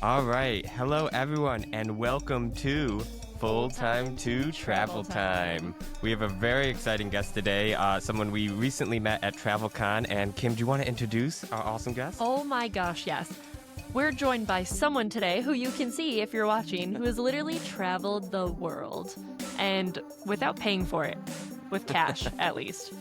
All right. Hello, everyone, and welcome to Full Time to Travel Time. We have a very exciting guest today, someone we recently met at TravelCon. And Kim, do you want to introduce our awesome guest? Oh my gosh, yes. We're joined by someone today who you can see if you're watching, who has literally traveled the world and without paying for it. With cash, at least.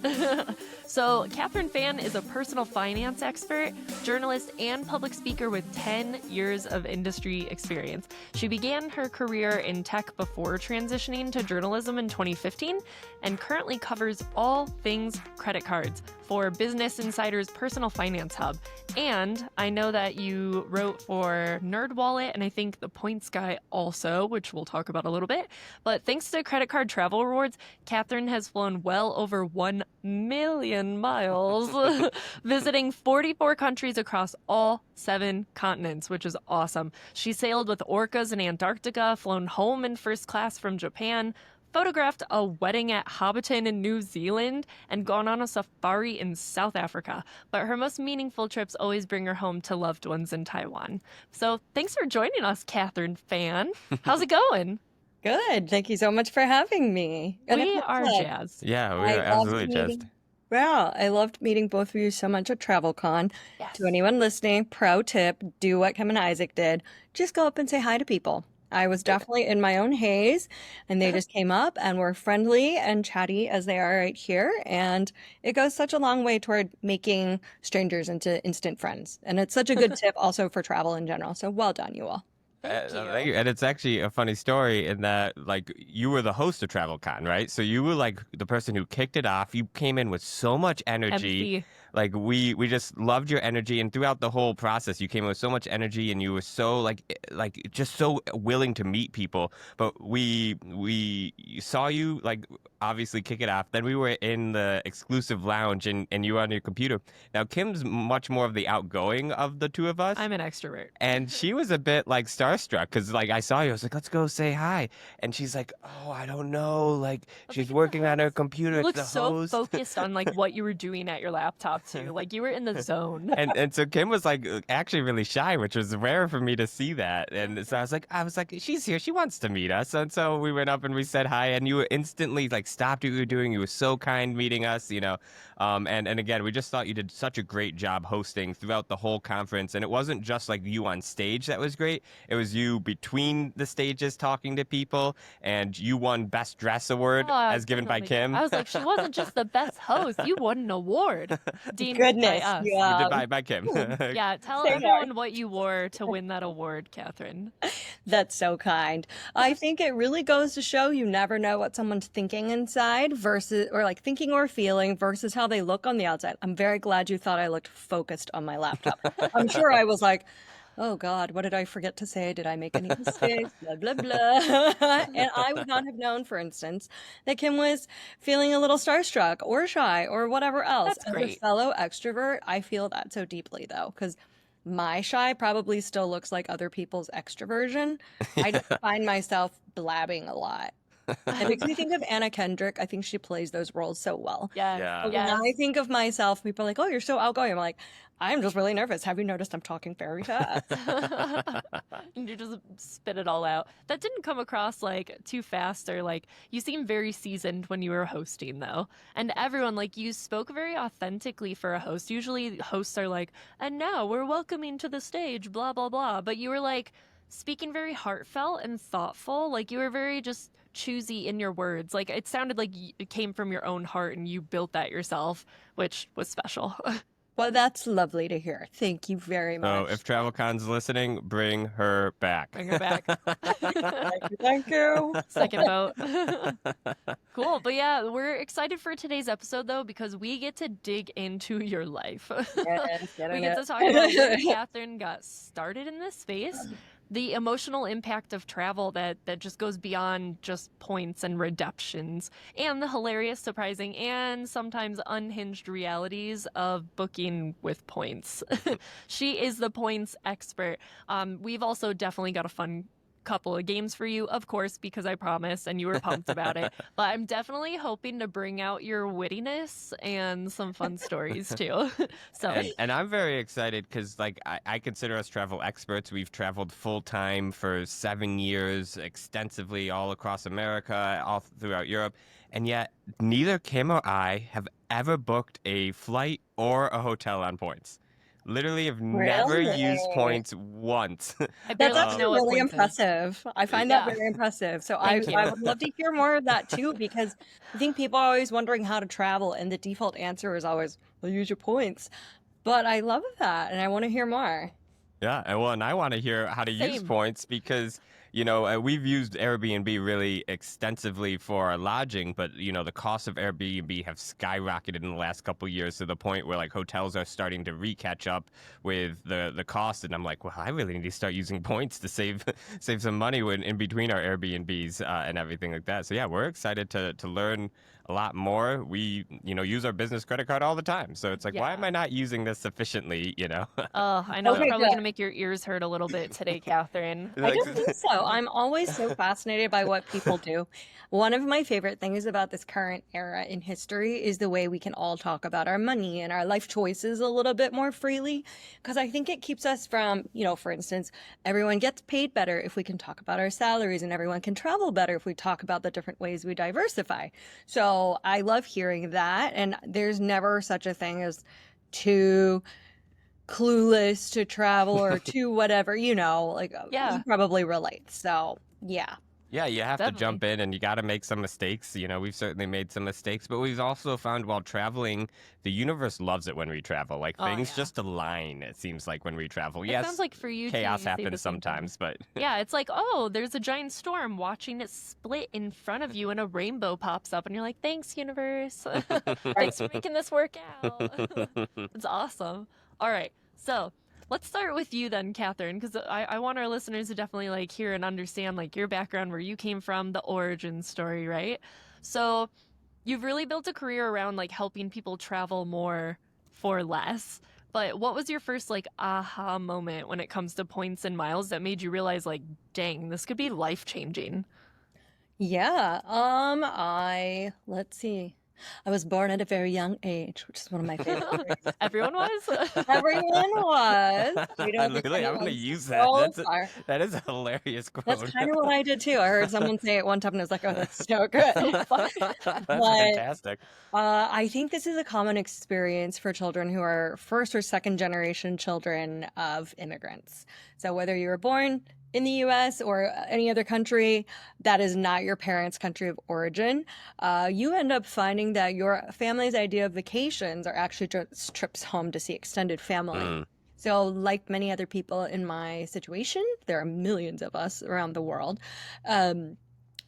So, Katherine Fan is a personal finance expert, journalist, and public speaker with 10 years of industry experience. She began her career in tech before transitioning to journalism in 2015 and currently covers all things credit cards for Business Insider's Personal Finance Hub. And I know that you wrote for NerdWallet and I think The Points Guy also, which we'll talk about a little bit. But thanks to credit card travel rewards, Katherine has flown well over 1 million miles, visiting 44 countries across all 7 continents, which is awesome. She sailed with orcas in Antarctica, flown home in first class from Japan, photographed a wedding at Hobbiton in New Zealand, and gone on a safari in South Africa. But her most meaningful trips always bring her home to loved ones in Taiwan. So thanks for joining us, Katherine Fan. How's it going? Good. Thank you so much for having me. And We it's are fun. jazzed. Yeah, we I are loved absolutely meeting- jazzed. Wow, I loved meeting both of you so much at TravelCon. Yes. To anyone listening, pro tip, do what Kim and Isaac did. Just go up and say hi to people. I was definitely in my own haze, and they just came up and were friendly and chatty as they are right here. And it goes such a long way toward making strangers into instant friends. And it's such a good tip also for travel in general. So well done, you all. Thank you. And it's actually a funny story in that, like, you were the host of TravelCon, right? So you were like the person who kicked it off. You came in with so much energy. Empathy. Like we just loved your energy, and throughout the whole process, you came with so much energy, and you were so like just so willing to meet people. But we saw you like obviously kick it off. Then we were in the exclusive lounge, and you were on your computer. Now Kim's much more of the outgoing of the two of us. I'm an extrovert. And she was a bit like starstruck because like I saw you, I was like, let's go say hi. And she's like, oh, I don't know. Like she's working on her computer. You It's looked the so host. focused on like what you were doing at your laptop too. Like you were in the zone. And so Kim was like actually really shy, which was rare for me to see that. And so I was like, she's here. She wants to meet us. And so we went up and we said hi, and you were instantly like stopped what you were doing. You were so kind meeting us, you know. And again, we just thought you did such a great job hosting throughout the whole conference. And it wasn't just like you on stage that was great. It was you between the stages talking to people, and you won Best Dress Award Oh, as given by Kim. I was like, she wasn't just the best host. You won an award. Deemed Goodness, by us. you You did all. by Kim. Yeah, tell Say everyone what you wore to win that award, Katherine. That's so kind. I think it really goes to show you never know what someone's thinking inside versus, or like thinking or feeling versus how they look on the outside. I'm very glad you thought I looked focused on my laptop. I'm sure I was like, oh God, what did I forget to say? Did I make any mistakes? Blah, blah, blah. And I would not have known, for instance, that Kim was feeling a little starstruck or shy or whatever else. That's As a great. fellow extrovert, I feel that so deeply though, because my shy probably still looks like other people's extroversion. I just find myself blabbing a lot. It makes me think of Anna Kendrick. I think she plays those roles so well. Yeah. Yeah. But Yes. when I think of myself, people are like, oh, you're so outgoing. I'm like, I'm just really nervous. Have you noticed I'm talking very fast? And you just spit it all out. That didn't come across like too fast or like you seem very seasoned when you were hosting though. And everyone like you spoke very authentically for a host. Usually hosts are like, and now we're welcoming to the stage, blah, blah, blah. But you were like speaking very heartfelt and thoughtful. Like you were very just choosy in your words. Like it sounded like it came from your own heart and you built that yourself, which was special. Well, that's lovely to hear. Thank you very So much. if TravelCon's listening, bring her back. Bring her back. Thank you. Second vote. Cool. But yeah, we're excited for today's episode though, because we get to dig into your life. Yes, We get to talk about where Katherine got started in this space, the emotional impact of travel that just goes beyond just points and redemptions, and the hilarious, surprising, and sometimes unhinged realities of booking with points. She is the points expert. We've also definitely got a fun couple of games for you, of course, because I promised and you were pumped about it. But I'm definitely hoping to bring out your wittiness and some fun stories too. So And I'm very excited because, like, I consider us travel experts. We've traveled full time for 7 years, extensively all across America, all throughout Europe. And yet, neither Kim or I have ever booked a flight or a hotel on points. Literally have never used Really? points once. I That's barely even actually know what really points is. impressive. I find that Yeah, very impressive. So thank you. I would love to hear more of that too, because I think people are always wondering how to travel, and the default answer is always, well, use your points. But I love that, and I want to hear more. Yeah, and I want to hear how to use Same. points because, we've used Airbnb really extensively for our lodging, but, the costs of Airbnb have skyrocketed in the last couple of years to the point where, like, hotels are starting to re-catch up with the cost. And I'm like, well, I really need to start using points to save save some money when in between our Airbnbs and everything like that. So, yeah, we're excited to learn a lot more. We, use our business credit card all the time. So it's like, why am Yeah. I not using this sufficiently? Oh, I know it's Okay, probably good. going to make your ears hurt a little bit today, Catherine. I Like, don't think so. I'm always so fascinated by what people do. One of my favorite things about this current era in history is the way we can all talk about our money and our life choices a little bit more freely. Because I think it keeps us from, for instance, everyone gets paid better if we can talk about our salaries, and everyone can travel better if we talk about the different ways we diversify. So I love hearing that. And there's never such a thing as too clueless to travel or to whatever, like Yeah, you probably relate. So, yeah. yeah, you have to definitely. jump in and you got to make some mistakes. We've certainly made some mistakes, but we've also found while traveling, the universe loves it when we travel. Like Oh, things yeah. just align, it seems like, when we travel. It sounds Yes, like for you too, chaos you say the happens same thing. sometimes, but Yeah, it's like, oh, there's a giant storm, watching it split in front of you and a rainbow pops up and you're like, thanks, universe. Right. Thanks for making this work out. It's awesome. All right. So let's start with you then, Catherine, because I want our listeners to definitely like hear and understand like your background, where you came from, the origin story, right? So you've really built a career around like helping people travel more for less. But what was your first like aha moment when it comes to points and miles that made you realize like, dang, this could be life changing? Yeah. Let's see. I was born at a very young age, which is one of my favorite things. Everyone was? Everyone was. We don't think literally, I'm gonna anyone's use that. girls are. That is a hilarious That's quote. kind of what I did too. I heard someone say it one time and I was like, oh, that's so good. That's But fantastic. I think this is a common experience for children who are first or second generation children of immigrants. So whether you were born in the US or any other country that is not your parents' country of origin, you end up finding that your family's idea of vacations are actually just trips home to see extended family. Mm. So, like many other people in my situation, there are millions of us around the world. Um,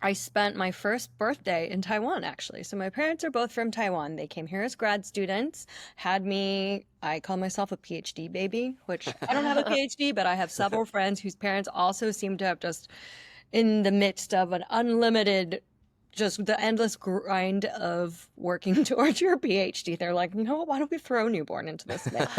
I spent my first birthday in Taiwan, actually. So my parents are both from Taiwan. They came here as grad students, had me, I call myself a PhD baby, which I don't have a PhD, but I have several friends whose parents also seem to have just in the midst of an unlimited, just the endless grind of working towards your PhD. They're like, what, why don't we throw newborn into this mix?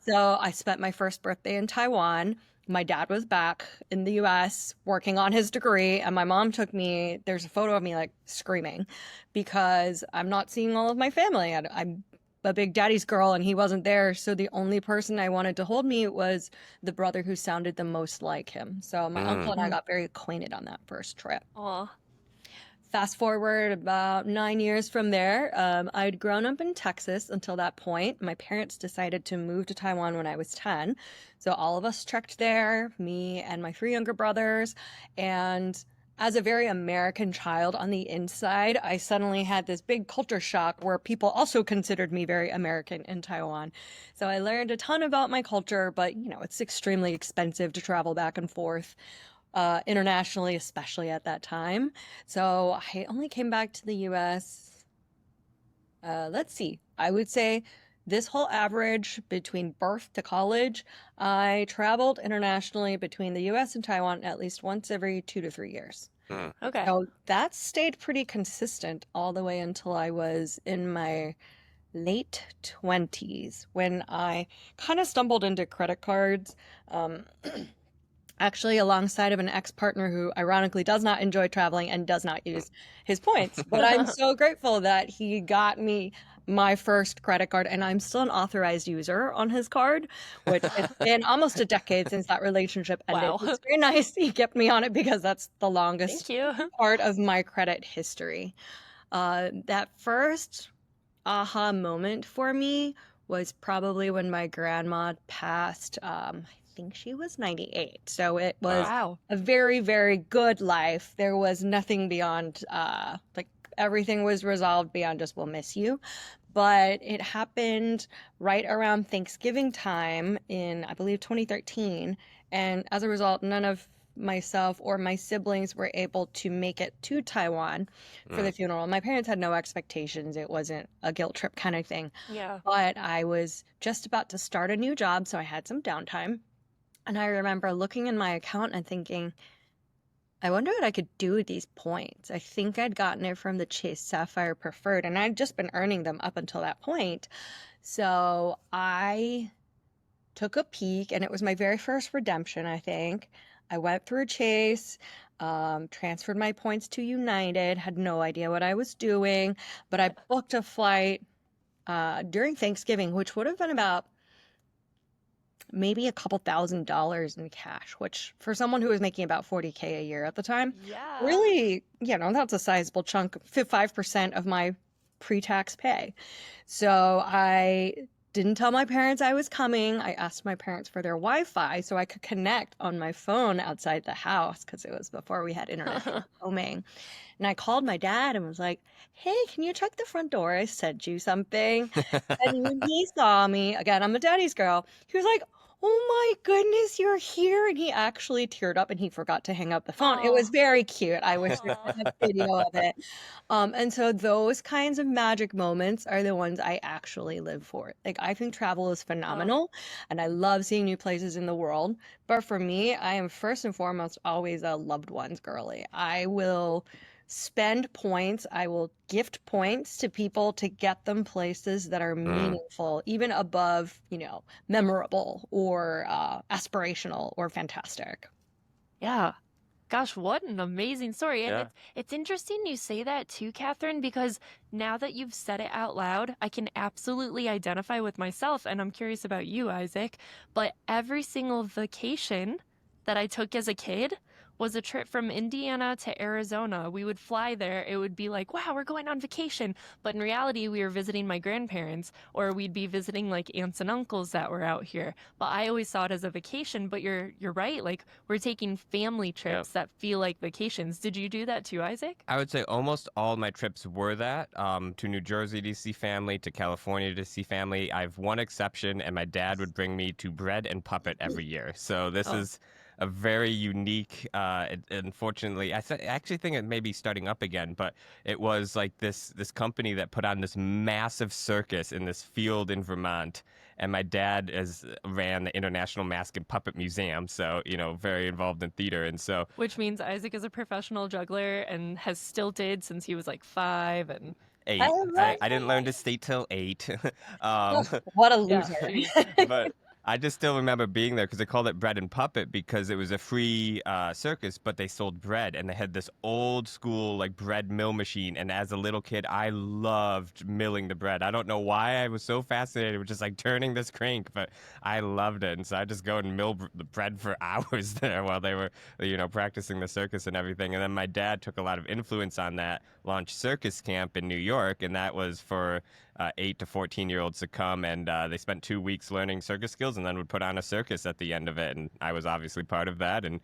So I spent my first birthday in Taiwan. My dad was back in the US working on his degree, and my mom took me. There's a photo of me like screaming because I'm not seeing all of my family. I'm a big daddy's girl, and he wasn't there. So the only person I wanted to hold me was the brother who sounded the most like him. So my uncle Mm. and I got very acquainted on that first trip. Aw. Fast forward about 9 years from there, I'd grown up in Texas until that point. My parents decided to move to Taiwan when I was 10. So all of us trekked there, me and my three younger brothers. And as a very American child on the inside, I suddenly had this big culture shock where people also considered me very American in Taiwan. So I learned a ton about my culture, but it's extremely expensive to travel back and forth internationally, especially at that time. So I only came back to the US. Let's see. I would say this whole average between birth to college, I traveled internationally between the US and Taiwan at least once every 2 to 3 years. Mm. Okay. So that stayed pretty consistent all the way until I was in my late 20s when I kind of stumbled into credit cards. actually alongside of an ex-partner who ironically does not enjoy traveling and does not use his points. But I'm so grateful that he got me my first credit card, and I'm still an authorized user on his card, which it's been almost a decade since that relationship ended. Wow. It's very nice he kept me on it because that's the longest Thank you. part of my credit history. That first aha moment for me was probably when my grandma passed. I think she was 98. So it was Wow. a very, very good life. There was nothing beyond, like, everything was resolved beyond just, we'll miss you. But it happened right around Thanksgiving time in, I believe, 2013. And as a result, none of myself or my siblings were able to make it to Taiwan for the funeral. My parents had no expectations. It wasn't a guilt trip kind of thing. Yeah. But I was just about to start a new job, so I had some downtime. And I remember looking in my account and thinking, I wonder what I could do with these points. I think I'd gotten it from the Chase Sapphire Preferred, and I'd just been earning them up until that point. So I took a peek, and it was my very first redemption, I think. I went through Chase, transferred my points to United, had no idea what I was doing, but I booked a flight during Thanksgiving, which would have been about maybe a couple $1,000s in cash, which for someone who was making about 40K a year at the time, Yeah. really, that's a sizable chunk, 5% of my pre-tax pay. So I didn't tell my parents I was coming. I asked my parents for their Wi-Fi so I could connect on my phone outside the house because it was before we had internet roaming. And I called my dad and was like, hey, can you check the front door? I sent you something. And when he saw me, again, I'm a daddy's girl, he was like, oh my goodness, you're here. And he actually teared up and he forgot to hang up the phone. It was very cute. I wish I had a video of it. And so those kinds of magic moments are the ones I actually live for. Like, I think travel is phenomenal and I love seeing new places in the world. But for me, I am first and foremost always a loved ones girly. I will spend points. I will gift points to people to get them places that are meaningful, even above, memorable or aspirational or fantastic. Yeah. Gosh, what an amazing story. And Yeah. it's interesting you say that too, Catherine, because now that you've said it out loud, I can absolutely identify with myself. And I'm curious about you, Isaac. But every single vacation that I took as a kid was a trip from Indiana to Arizona. We would fly there. It would be like, wow, we're going on vacation. But in reality, we were visiting my grandparents, or we'd be visiting like aunts and uncles that were out here. But I always saw it as a vacation. But you're right. Like, we're taking family trips that feel like vacations. Did you do that too, Isaac? I would say almost all my trips were that, to New Jersey to see family, to California to see family. I have one exception, and my dad would bring me to Bread and Puppet every year. So this is a very unique, unfortunately, I actually think it may be starting up again, but it was like this company that put on this massive circus in this field in Vermont. And my dad ran the International Mask and Puppet Museum, so, very involved in theater. And so, Which means Isaac is a professional juggler and has stilted since he was like 5 and 8. love I didn't learn to skate till 8. What a loser. But I just still remember being there because they called it Bread and Puppet because it was a free circus, but they sold bread and they had this old school like bread mill machine. And as a little kid, I loved milling the bread. I don't know why I was so fascinated with just like turning this crank, but I loved it. And so I just go and mill the bread for hours there while they were, practicing the circus and everything. And then my dad took a lot of influence on that, launched Circus Camp in New York, and that was for 8 to 14-year-olds to come, and they spent 2 weeks learning circus skills and then would put on a circus at the end of it. And I was obviously part of that and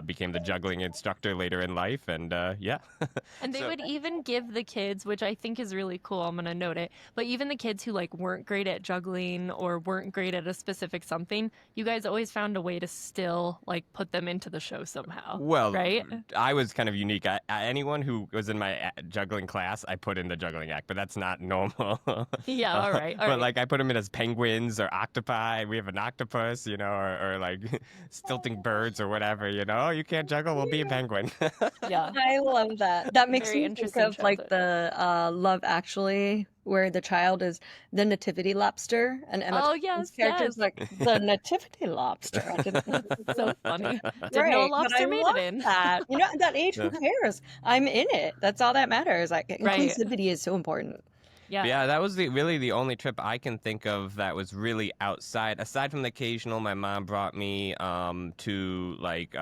became the juggling instructor later in life. And yeah. And they would even give the kids, which I think is really cool, I'm going to note it, but even the kids who like weren't great at juggling or weren't great at a specific something, you guys always found a way to still like put them into the show somehow. Well, right? I was kind of unique. Anyone who was in my juggling class, I put in the juggling act, but that's not normal. Yeah, all right. But like I put them in as penguins or octopi. We have an octopus, or like stilting birds or whatever, Oh, you can't juggle, we'll be a penguin. Yeah. I love that. That makes Very me think interesting of like childhood. the Love Actually where the child is the nativity lobster, and Emma Oh, Thompson's yes, character yes. is like the nativity lobster. I didn't know this was So a funny. Didn't know a right, but I lobster made it love in. that. You know, at that age, who Yeah. cares? I'm in it. That's all that matters. Like Right. inclusivity is so important. Yeah. Yeah, that was really the only trip I can think of that was really outside. Aside from the occasional, my mom brought me to like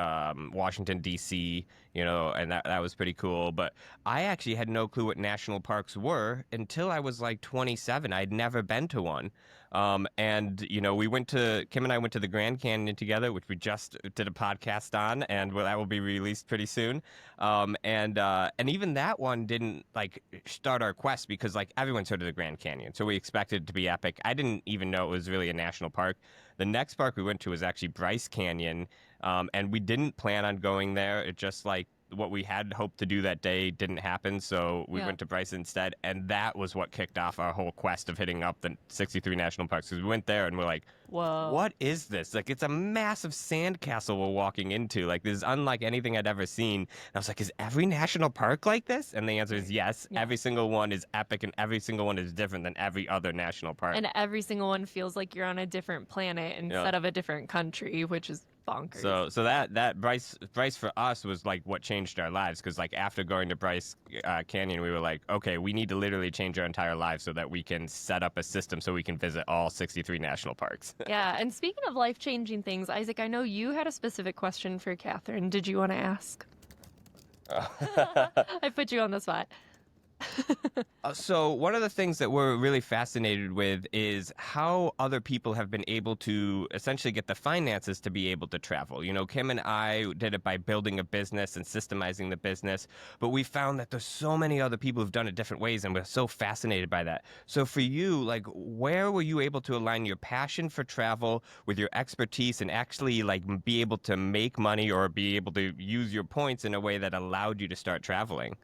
Washington D.C., you know, and that was pretty cool. But I actually had no clue what national parks were until I was like 27. I'd never been to one. And you know, Kim and I went to the Grand Canyon together, which we just did a podcast on, and that will be released pretty soon. And even that one didn't like start our quest because like everyone's heard of the Grand Canyon, so we expected it to be epic. I didn't even know it was really a national park. The next park we went to was actually Bryce Canyon, and we didn't plan on going there. It just like what we had hoped to do that day didn't happen, so we Yeah. went to Bryce instead, and that was what kicked off our whole quest of hitting up the 63 national parks. Because we went there and we're like, Whoa. what is this? Like, it's a massive sandcastle we're walking into. Like, this is unlike anything I'd ever seen. And I was like, is every national park like this? And the answer is yes. Yeah. Every single one is epic, and every single one is different than every other national park. And every single one feels like you're on a different planet instead of a different country, which is bonkers. So that Bryce for us was like what changed our lives, because like after going to Bryce Canyon, we were like, okay, we need to literally change our entire lives so that we can set up a system so we can visit all 63 national parks. Yeah, and speaking of life-changing things, Isaac, I know you had a specific question for Catherine. Did you want to ask? I put you on the spot. So one of the things that we're really fascinated with is how other people have been able to essentially get the finances to be able to travel. You know, Kim and I did it by building a business and systemizing the business, but we found that there's so many other people who've done it different ways, and we're so fascinated by that. So for you, like, where were you able to align your passion for travel with your expertise and actually like be able to make money or be able to use your points in a way that allowed you to start traveling?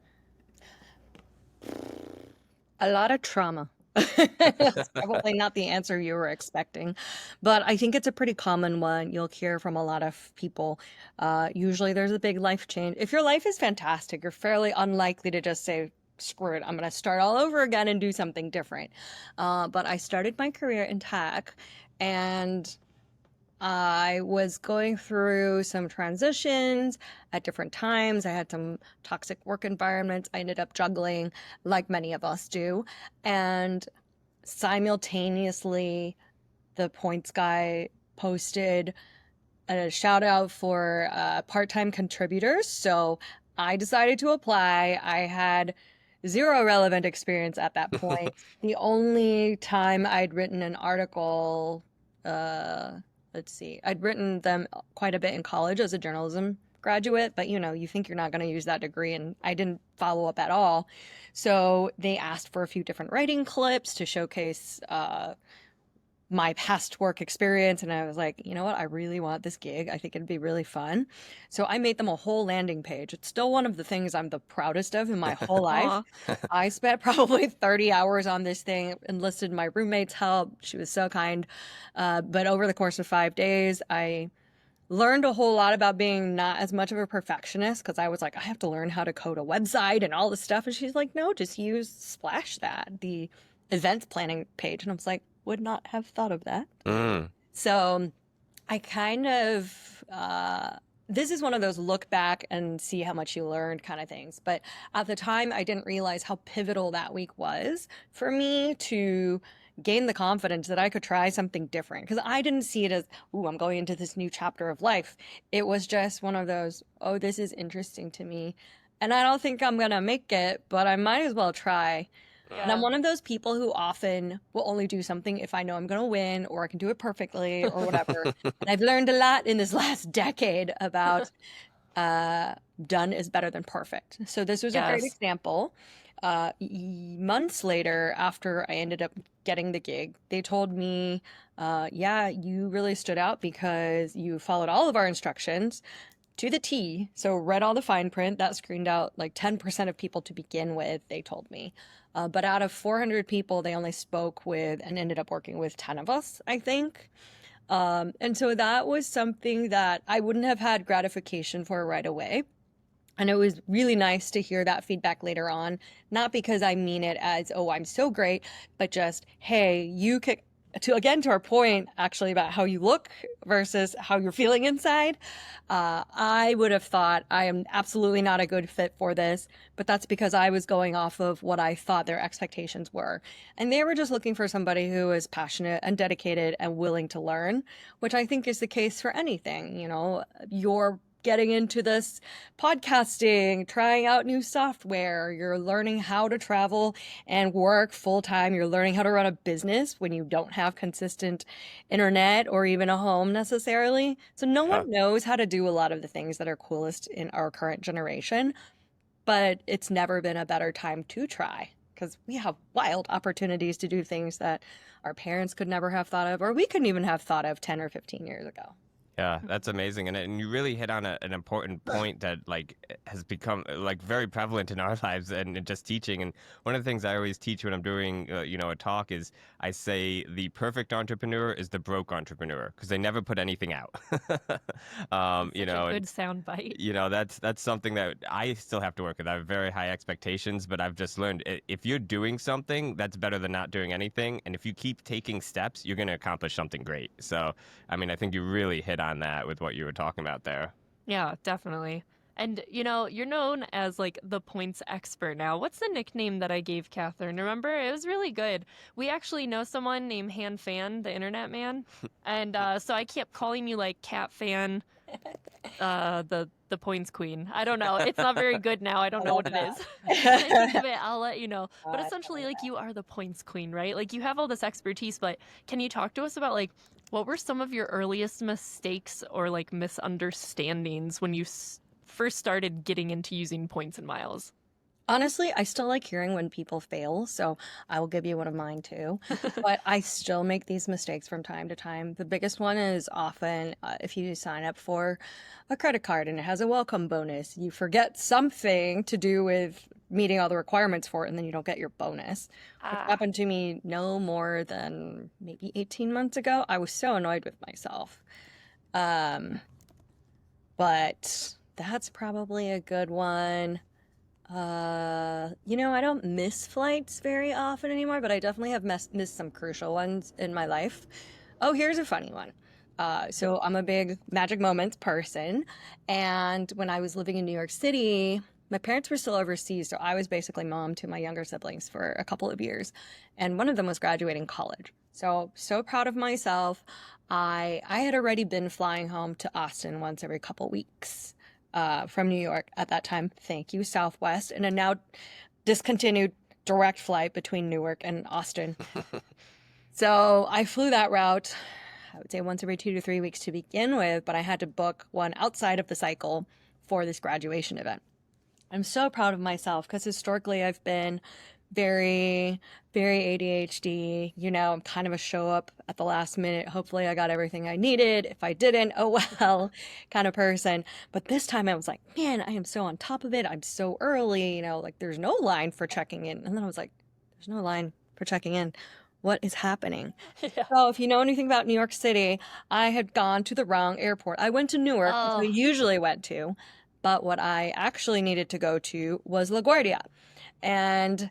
A lot of trauma. That's probably not the answer you were expecting, but I think it's a pretty common one. You'll hear from a lot of people. Usually there's a big life change. If your life is fantastic, you're fairly unlikely to just say, screw it, I'm going to start all over again and do something different. But I started my career in tech, and I was going through some transitions at different times. I had some toxic work environments I ended up juggling, like many of us do. And simultaneously, the points guy posted a shout out for part-time contributors. So I decided to apply. I had zero relevant experience at that point. The only time I'd written an article, let's see, I'd written them quite a bit in college as a journalism graduate, but you know, you think you're not going to use that degree, and I didn't follow up at all. So they asked for a few different writing clips to showcase my past work experience, and I was like, you know what, I really want this gig. I think it'd be really fun. So I made them a whole landing page. It's still one of the things I'm the proudest of in my whole life. I spent probably 30 hours on this thing, enlisted my roommate's help. She was so kind. But over the course of 5 days, I learned a whole lot about being not as much of a perfectionist, because I was like, I have to learn how to code a website and all this stuff. And she's like, no, just use Splash that, the events planning page. And I was like, would not have thought of that. So I kind of, this is one of those look back and see how much you learned kind of things. But at the time, I didn't realize how pivotal that week was for me to gain the confidence that I could try something different. Because I didn't see it as, ooh, I'm going into this new chapter of life. It was just one of those, oh, this is interesting to me. And I don't think I'm going to make it, but I might as well try. And I'm one of those people who often will only do something if I know I'm going to win or I can do it perfectly or whatever. And I've learned a lot in this last decade about done is better than perfect. So this was a great example. Months later, after I ended up getting the gig, they told me, yeah, you really stood out because you followed all of our instructions to the T. So read all the fine print. That screened out like 10% of people to begin with, they told me. But out of 400 people, they only spoke with and ended up working with 10 of us, I think. And so that was something that I wouldn't have had gratification for right away. And it was really nice to hear that feedback later on, not because I mean it as, oh, I'm so great, but just, hey, you could, to our point actually about how you look versus how you're feeling inside. I would have thought I am absolutely not a good fit for this, but that's because I was going off of what I thought their expectations were. And they were just looking for somebody who is passionate and dedicated and willing to learn, which I think is the case for anything. You know, you're getting into this podcasting, trying out new software, you're learning how to travel and work full time, you're learning how to run a business when you don't have consistent internet or even a home necessarily. So no Yeah. one knows how to do a lot of the things that are coolest in our current generation, but it's never been a better time to try because we have wild opportunities to do things that our parents could never have thought of, or we couldn't even have thought of 10 or 15 years ago. Yeah, that's amazing, and you really hit on an important point that like has become like very prevalent in our lives and just teaching. And one of the things I always teach when I'm doing a talk is I say the perfect entrepreneur is the broke entrepreneur because they never put anything out. Such a good soundbite. That's something that I still have to work with. I have very high expectations, but I've just learned if you're doing something, that's better than not doing anything. And if you keep taking steps, you're going to accomplish something great. So, I mean, I think you really hit on that with what you were talking about there. Yeah, definitely. And you're known as like the points expert now. What's the nickname that I gave Catherine? Remember? It was really good. We actually know someone named Katherine Fan, the internet man. And so I kept calling you like Cat Fan, the points queen. I don't know. It's not very good now. I don't know what it is. When I think of it, I'll let you know. But essentially, like, you are the points queen, right? Like, you have all this expertise, but can you talk to us about like what were some of your earliest mistakes or like misunderstandings when you first started getting into using points and miles? Honestly, I still like hearing when people fail, so I will give you one of mine too. But I still make these mistakes from time to time. The biggest one is often if you sign up for a credit card and it has a welcome bonus, you forget something to do with meeting all the requirements for it, and then you don't get your bonus. Which happened to me no more than maybe 18 months ago. I was so annoyed with myself. But that's probably a good one. I don't miss flights very often anymore, but I definitely have missed some crucial ones in my life. Oh, here's a funny one. So I'm a big magic moments person, and when I was living in New York City, my parents were still overseas, so I was basically mom to my younger siblings for a couple of years, and one of them was graduating college. So proud of myself. I had already been flying home to Austin once every couple weeks. From New York at that time. Thank you, Southwest, and a now discontinued direct flight between Newark and Austin. So I flew that route, I would say once every 2 to 3 weeks to begin with, but I had to book one outside of the cycle for this graduation event. I'm so proud of myself because historically I've been very, very ADHD. I'm kind of a show up at the last minute. Hopefully I got everything I needed. If I didn't, oh well, kind of person. But this time I was like, man, I am so on top of it. I'm so early, like there's no line for checking in. And then I was like, there's no line for checking in. What is happening? Yeah. So if you know anything about New York City, I had gone to the wrong airport. I went to Newark, which we usually went to, but what I actually needed to go to was LaGuardia. And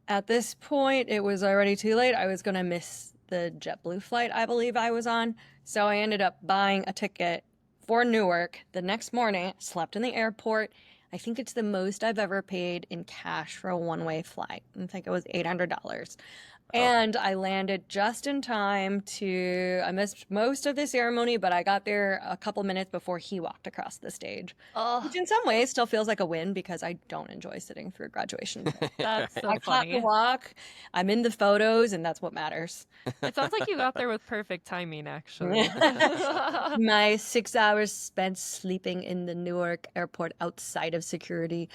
at this point, it was already too late. I was going to miss the JetBlue flight I believe I was on. So I ended up buying a ticket for Newark the next morning, slept in the airport. I think it's the most I've ever paid in cash for a one-way flight. I think it was $800. And I landed just in time I missed most of the ceremony, but I got there a couple minutes before he walked across the stage. Which in some ways still feels like a win because I don't enjoy sitting through graduation. That's so I caught the funny. walk, I'm in the photos, and that's what matters. It sounds like you got there with perfect timing, actually. My 6 hours spent sleeping in the Newark airport outside of security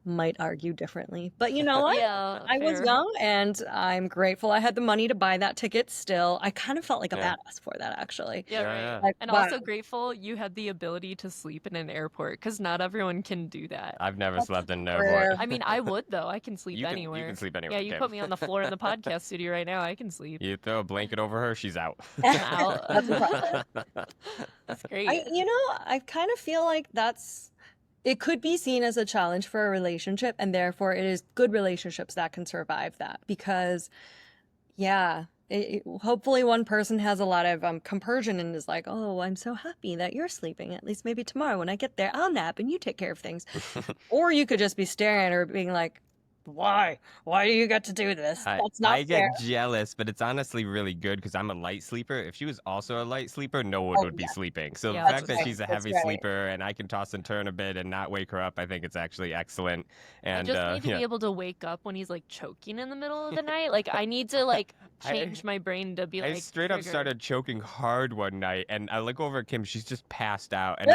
might argue differently. But you know what? Yeah, I was fair. young and I'm grateful I had the money to buy that ticket still. I kind of felt like a Yeah. badass for that, actually. Yeah, Yeah, right. yeah. Like, And wow. also grateful you had the ability to sleep in an airport because not everyone can do that. I've never slept in an rare. airport. I mean, I would though. I can sleep You can anywhere. sleep anywhere. Yeah, you okay. put me on the floor in the podcast studio right now. I can sleep. You throw a blanket over her, she's out. Out. That's impressive. That's great. I kind of feel like that's it could be seen as a challenge for a relationship, and therefore it is good relationships that can survive that because, yeah, hopefully one person has a lot of compersion and is like, oh, I'm so happy that you're sleeping. At least maybe tomorrow when I get there, I'll nap and you take care of things. Or you could just be staring at her being like, why? Why do you get to do this? That's not I fair. get jealous, but it's honestly really good because I'm a light sleeper. If she was also a light sleeper, no one Oh, would be yeah, sleeping. So the Yeah, fact that's that right. she's a That's heavy right. sleeper and I can toss and turn a bit and not wake her up, I think it's actually excellent. I And just need to yeah, be able to wake up when he's like choking in the middle of the night. Like I need to like I change my brain to be I like straight up triggered. started choking hard one night, and I look over at Kim. She's just passed out, and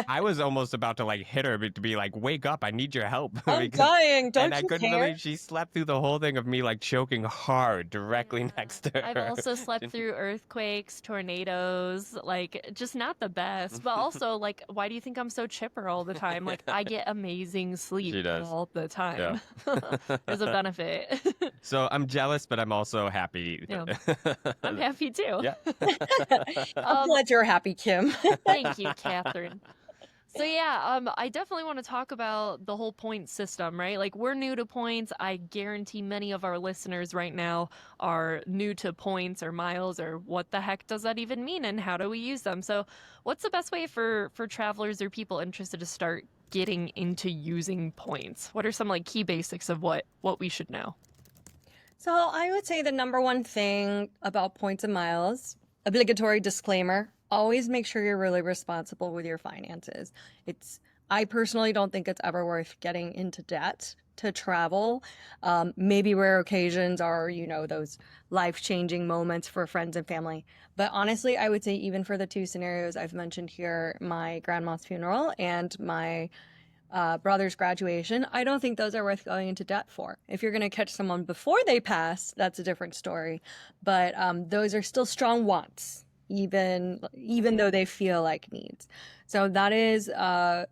I was almost about to like hit her to be like, "Wake up! I need your help," I'm because, dying. and Don't I you couldn't care? believe she slept through the whole thing of me like choking hard directly Yeah. next to I've her. also slept through earthquakes, tornadoes, like just not the best. But also, like, why do you think I'm so chipper all the time? Like, I get amazing sleep She does. all the Yeah. time. There's a benefit. So I'm jealous, but I'm also happy. Yeah. I'm happy too. Yeah. I'm glad you're happy, Kim. Thank you, Catherine. So yeah, I definitely want to talk about the whole point system, right? Like we're new to points. I guarantee many of our listeners right now are new to points or miles or what the heck does that even mean and how do we use them? So what's the best way for travelers or people interested to start getting into using points? What are some like key basics of what we should know? So I would say the number one thing about points and miles, obligatory disclaimer, always make sure you're really responsible with your finances. I personally don't think it's ever worth getting into debt to travel. Maybe rare occasions are, those life-changing moments for friends and family. But honestly, I would say even for the two scenarios I've mentioned here, my grandma's funeral and my brother's graduation, I don't think those are worth going into debt for. If you're going to catch someone before they pass, that's a different story. But those are still strong wants, even though they feel like needs. So that is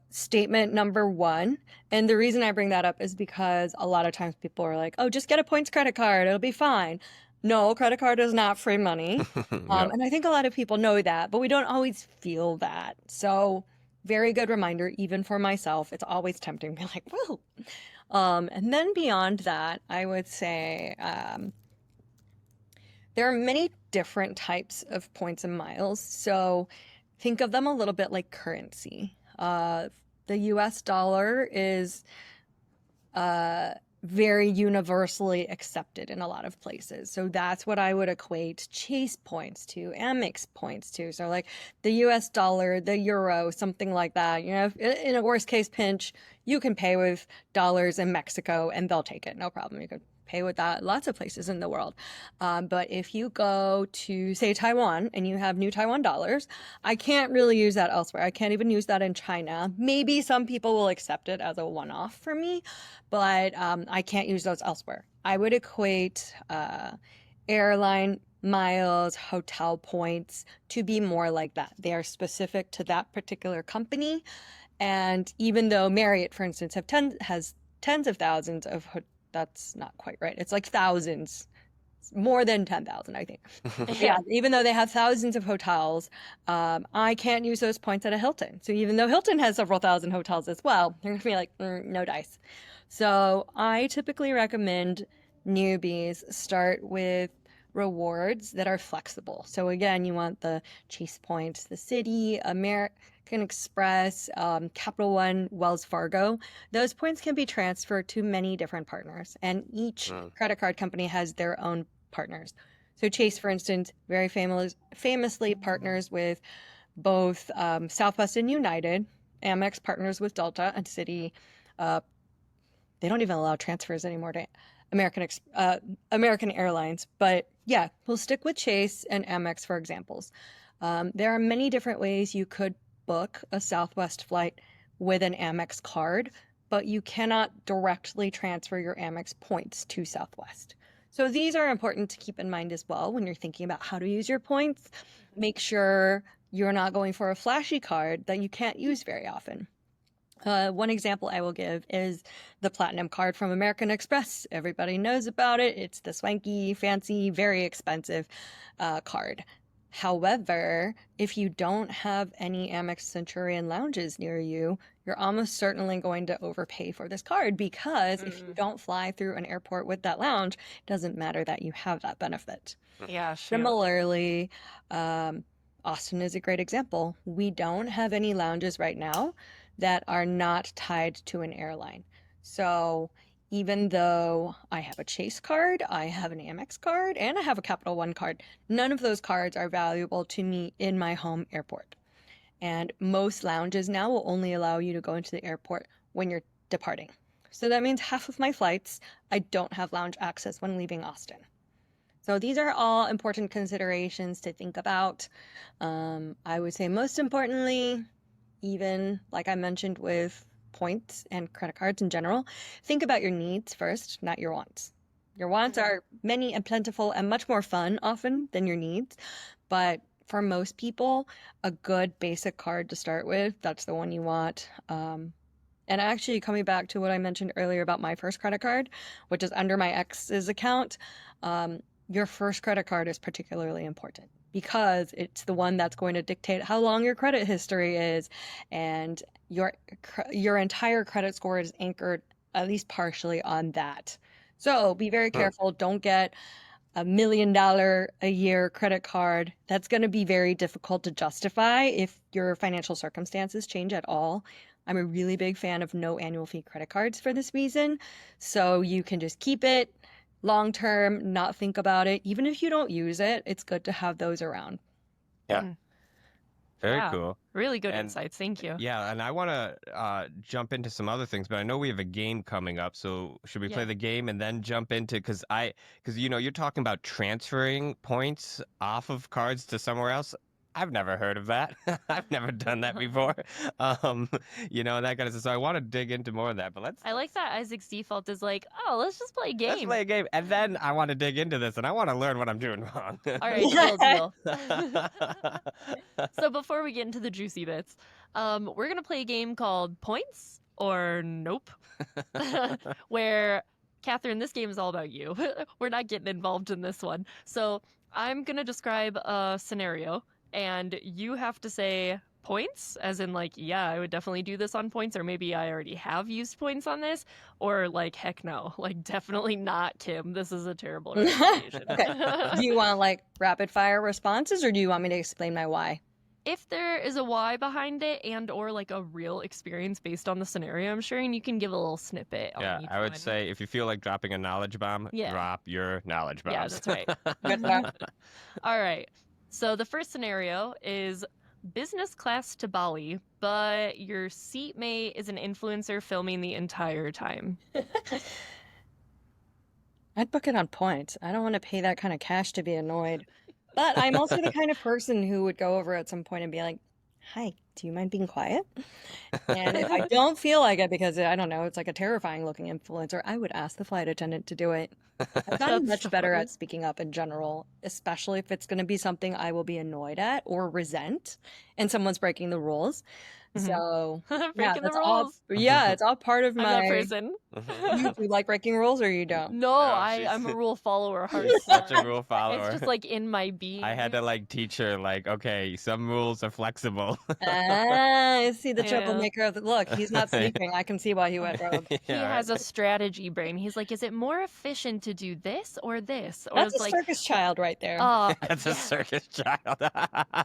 statement number one. And the reason I bring that up is because a lot of times people are like, oh, just get a points credit card, it'll be fine. No, credit card is not free money. Yep. And I think a lot of people know that, but we don't always feel that. So very good reminder, even for myself. It's always tempting to be like, whoa. And then beyond that, I would say there are many different types of points and miles. So think of them a little bit like currency. The US dollar is very universally accepted in a lot of places. So that's what I would equate Chase points to, Amex points to. So like the US dollar, the euro, something like that. In a worst case pinch, you can pay with dollars in Mexico and they'll take it. No problem. You could pay with that lots of places in the world. But if you go to, say, Taiwan and you have new Taiwan dollars, I can't really use that elsewhere. I can't even use that in China. Maybe some people will accept it as a one-off for me, but I can't use those elsewhere. I would equate airline miles, hotel points to be more like that. They are specific to that particular company. And even though Marriott, for instance, has tens of thousands of that's not quite right. It's like thousands, more than 10,000, I think. Yeah, even though they have thousands of hotels, I can't use those points at a Hilton. So even though Hilton has several thousand hotels as well, they're going to be like, no dice. So I typically recommend newbies start with rewards that are flexible. So again, you want the Chase points, the Citi, American Express, Capital One, Wells Fargo. Those points can be transferred to many different partners, and each credit card company has their own partners. So Chase, for instance, very famously partners with both Southwest and United. Amex partners with Delta, and Citi. They don't even allow transfers anymore to American Airlines. But yeah, we'll stick with Chase and Amex for examples. There are many different ways you could book a Southwest flight with an Amex card, but you cannot directly transfer your Amex points to Southwest. So these are important to keep in mind as well when you're thinking about how to use your points. Make sure you're not going for a flashy card that you can't use very often. One example I will give is the Platinum card from American Express. Everybody knows about it. It's the swanky, fancy, very expensive card. However, if you don't have any Amex Centurion lounges near you, you're almost certainly going to overpay for this card because if you don't fly through an airport with that lounge, it doesn't matter that you have that benefit. Yeah, shoot. Similarly, Austin is a great example. We don't have any lounges right now that are not tied to an airline. So even though I have a Chase card, I have an Amex card, and I have a Capital One card, none of those cards are valuable to me in my home airport. And most lounges now will only allow you to go into the airport when you're departing. So that means half of my flights, I don't have lounge access when leaving Austin. So these are all important considerations to think about. I would say most importantly, even like I mentioned with points and credit cards in general, think about your needs first, not your wants. Your wants are many and plentiful and much more fun often than your needs. But for most people, a good basic card to start with, that's the one you want. And actually, coming back to what I mentioned earlier about my first credit card, which is under my ex's account, your first credit card is particularly important because it's the one that's going to dictate how long your credit history is, and your entire credit score is anchored at least partially on that. So be very careful. Don't get $1 million a year credit card. That's going to be very difficult to justify if your financial circumstances change at all. I'm a really big fan of no annual fee credit cards for this reason. So you can just keep it long term, not think about it. Even if you don't use it, it's good to have those around. Yeah. Very Yeah. cool. Really good And- insights. Thank you. Yeah, and I want to jump into some other things, but I know we have a game coming up. So should we play Yeah. the game and then jump into because you're talking about transferring points off of cards to somewhere else. I've never heard of that. I've never done that before. And that kind of stuff. So I want to dig into more of that. But let's I like that Isaac's default is like, oh, let's just play a game. let's play a game, and then I want to dig into this, and I want to learn what I'm doing wrong. All right, deal. So before we get into the juicy bits, we're gonna play a game called Points or Nope, where Catherine, this game is all about you. We're not getting involved in this one. So I'm gonna describe a scenario, and you have to say points, as in like, yeah, I would definitely do this on points, or maybe I already have used points on this, or like, heck no, like definitely not, Kim. This is a terrible recommendation. Do you want like rapid fire responses, or do you want me to explain my why? If there is a why behind it and or like a real experience based on the scenario I'm sharing, you can give a little snippet on Yeah, each I would one. say if you feel like dropping a knowledge bomb, Yeah. drop your knowledge bombs. Yeah, that's right. Good stuff. All right. So the first scenario is business class to Bali, but your seatmate is an influencer filming the entire time. I'd book it on points. I don't want to pay that kind of cash to be annoyed. But I'm also the kind of person who would go over at some point and be like, hi, do you mind being quiet? And if I don't feel like it because, I don't know, it's like a terrifying looking influencer, I would ask the flight attendant to do it. I've gotten That's much better funny. at speaking up in general, especially if it's going to be something I will be annoyed at or resent and someone's breaking the rules. Mhm. So, Breaking yeah, the that's all. rules. Yeah, it's all part of I'm that my. person. You like breaking rules or you don't? No, she's- I'm a rule follower. She's such a hardcore. rule follower. It's just like in my being. I had to like teach her like, okay, some rules are flexible. I see the Yeah. troublemaker of the look. He's not sleeping. I can see why he went rogue. He Yeah, has right. a strategy brain. He's like, is it more efficient to do this or this? Or That's it's a like, circus child right there. That's a circus child. I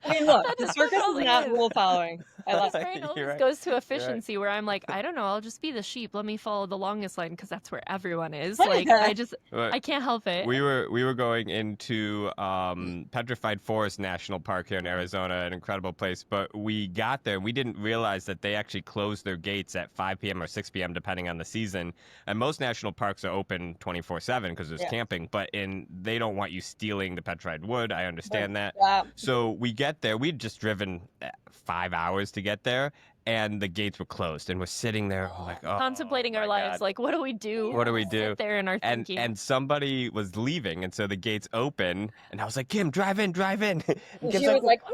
mean, look, the That's circus is totally not is. rule following. I love his it. brain You're always right. goes to right. efficiency where I'm like, I don't know, I'll just be the sheep. Let me follow the longest line because that's where everyone is. Like, But I can't help it. we were going into Petrified Forest National Park here in Arizona, an incredible place. But we got there and we didn't realize that they actually closed their gates at 5 p.m. or 6 p.m. depending on the season. And most national parks are open 24/7 because there's Yeah. camping. But they don't want you stealing the petrified wood. I understand that. Yeah. So we get there. We'd just driven 5 hours to get there, and the gates were closed. And we're sitting there like, oh, Contemplating our my lives, God. like, what do we do? What do we Sit do? there in our And thinking. and somebody was leaving, and so the gates open, and I was like, Kim, drive in. And And Kim's she was like, no.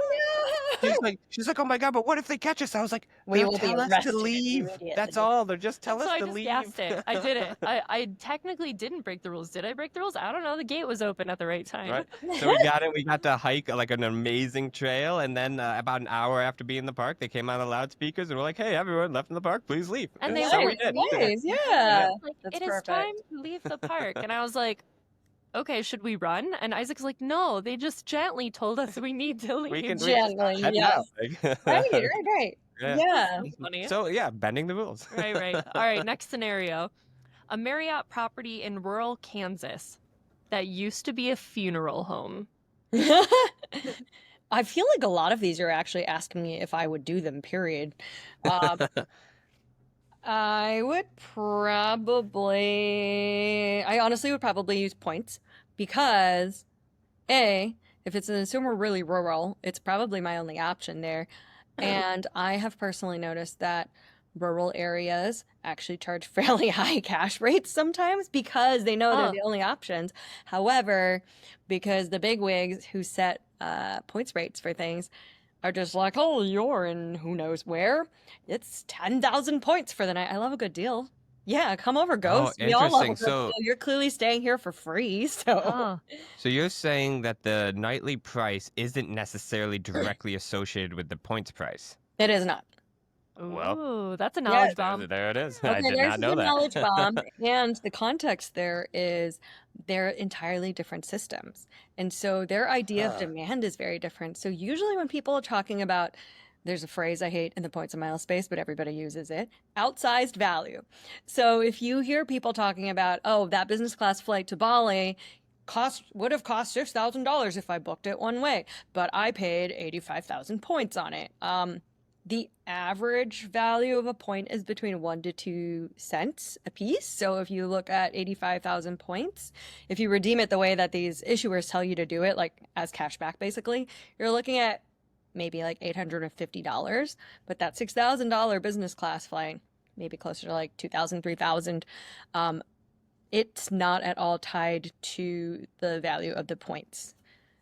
she's like, oh my God, but what if they catch us? I was like, We they'll will be tell us to arrested leave. immediately. That's all. They'll just tell So us I to just leave. gassed it. I did it. I technically didn't break the rules. Did I break the rules? I don't know. The gate was open at the right time. Right. So we got in. We got to hike like an amazing trail, and then about an hour after being in the park, they came on the loudspeakers and were like, "Hey, everyone left in the park, please leave." And they so we went, did. Nice, And yeah. they were like, That's it is perfect. time to leave the park. And I was like, okay, should we run? And Isaac's like, no, they just gently told us we need to leave. We can Gently, head yes. now. Right. Yeah. Yeah. That's funny. So yeah, bending the rules. Right. All right, next scenario. A Marriott property in rural Kansas that used to be a funeral home. I feel like a lot of these are actually asking me if I would do them, period. I honestly would probably use points because, A, if it's somewhere really rural, it's probably my only option there. And I have personally noticed that rural areas actually charge fairly high cash rates sometimes because they know they're the only options. However, because the bigwigs who set points rates for things are just like, oh, you're in who knows where. It's 10,000 points for the night. I love a good deal. Yeah, come over, Ghost. We all love a good interesting. deal. You're clearly staying here for free, so. Oh, So you're saying that the nightly price isn't necessarily directly associated with the points price? It is not. Well, ooh, that's a knowledge bomb. There it is. Okay, I did there's not know the that. knowledge bomb, and the context there is they're entirely different systems. And so their idea of demand is very different. So usually when people are talking about, there's a phrase I hate in the points and mile space, but everybody uses it, outsized value. So if you hear people talking about, oh, that business class flight to Bali would have cost $6,000 if I booked it one way, but I paid 85,000 points on it. The average value of a point is between 1 to 2 cents a piece. So if you look at 85,000 points, if you redeem it the way that these issuers tell you to do it, like as cash back basically, you're looking at maybe like $850. But that $6,000 business class flight, maybe closer to like 2,000, 3,000, it's not at all tied to the value of the points.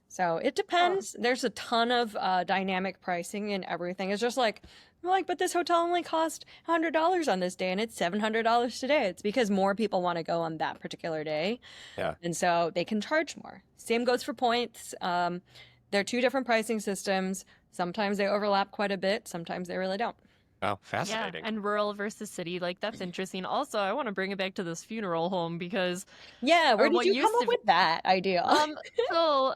So it depends. There's a ton of dynamic pricing and everything. It's just like, but this hotel only cost $100 on this day and it's $700 today. It's because more people want to go on that particular day. Yeah. And so they can charge more. Same goes for points. They're two different pricing systems. Sometimes they overlap quite a bit. Sometimes they really don't. Oh, fascinating. Yeah, and rural versus city, like that's interesting. Also, I want to bring it back to this funeral home because yeah, where did what you used come to up with that idea? So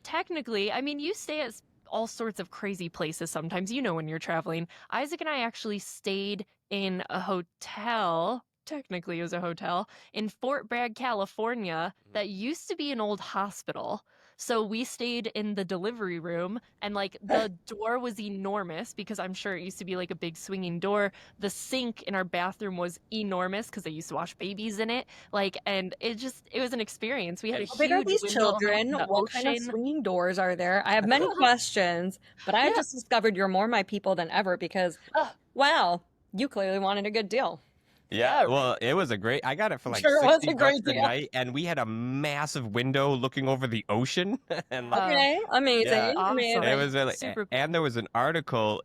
technically, I mean, you stay at all sorts of crazy places sometimes, when you're traveling. Isaac and I actually stayed in a hotel. Technically, it was a hotel in Fort Bragg, California, that used to be an old hospital. So we stayed in the delivery room, and like the door was enormous because I'm sure it used to be like a big swinging door. The sink in our bathroom was enormous because they used to wash babies in it. And it was an experience. We had a How big are huge these window children? on the What kind of ocean. swinging doors are there? I have many questions, but I have just discovered you're more my people than ever because, wow, you clearly wanted a good deal. Yeah, well, it was a great. I got it for like Sure, it was a 60 great bucks a deal. night, and we had a massive window looking over the ocean, and like, Okay, amazing, Yeah. amazing. it was really, Super and there was an article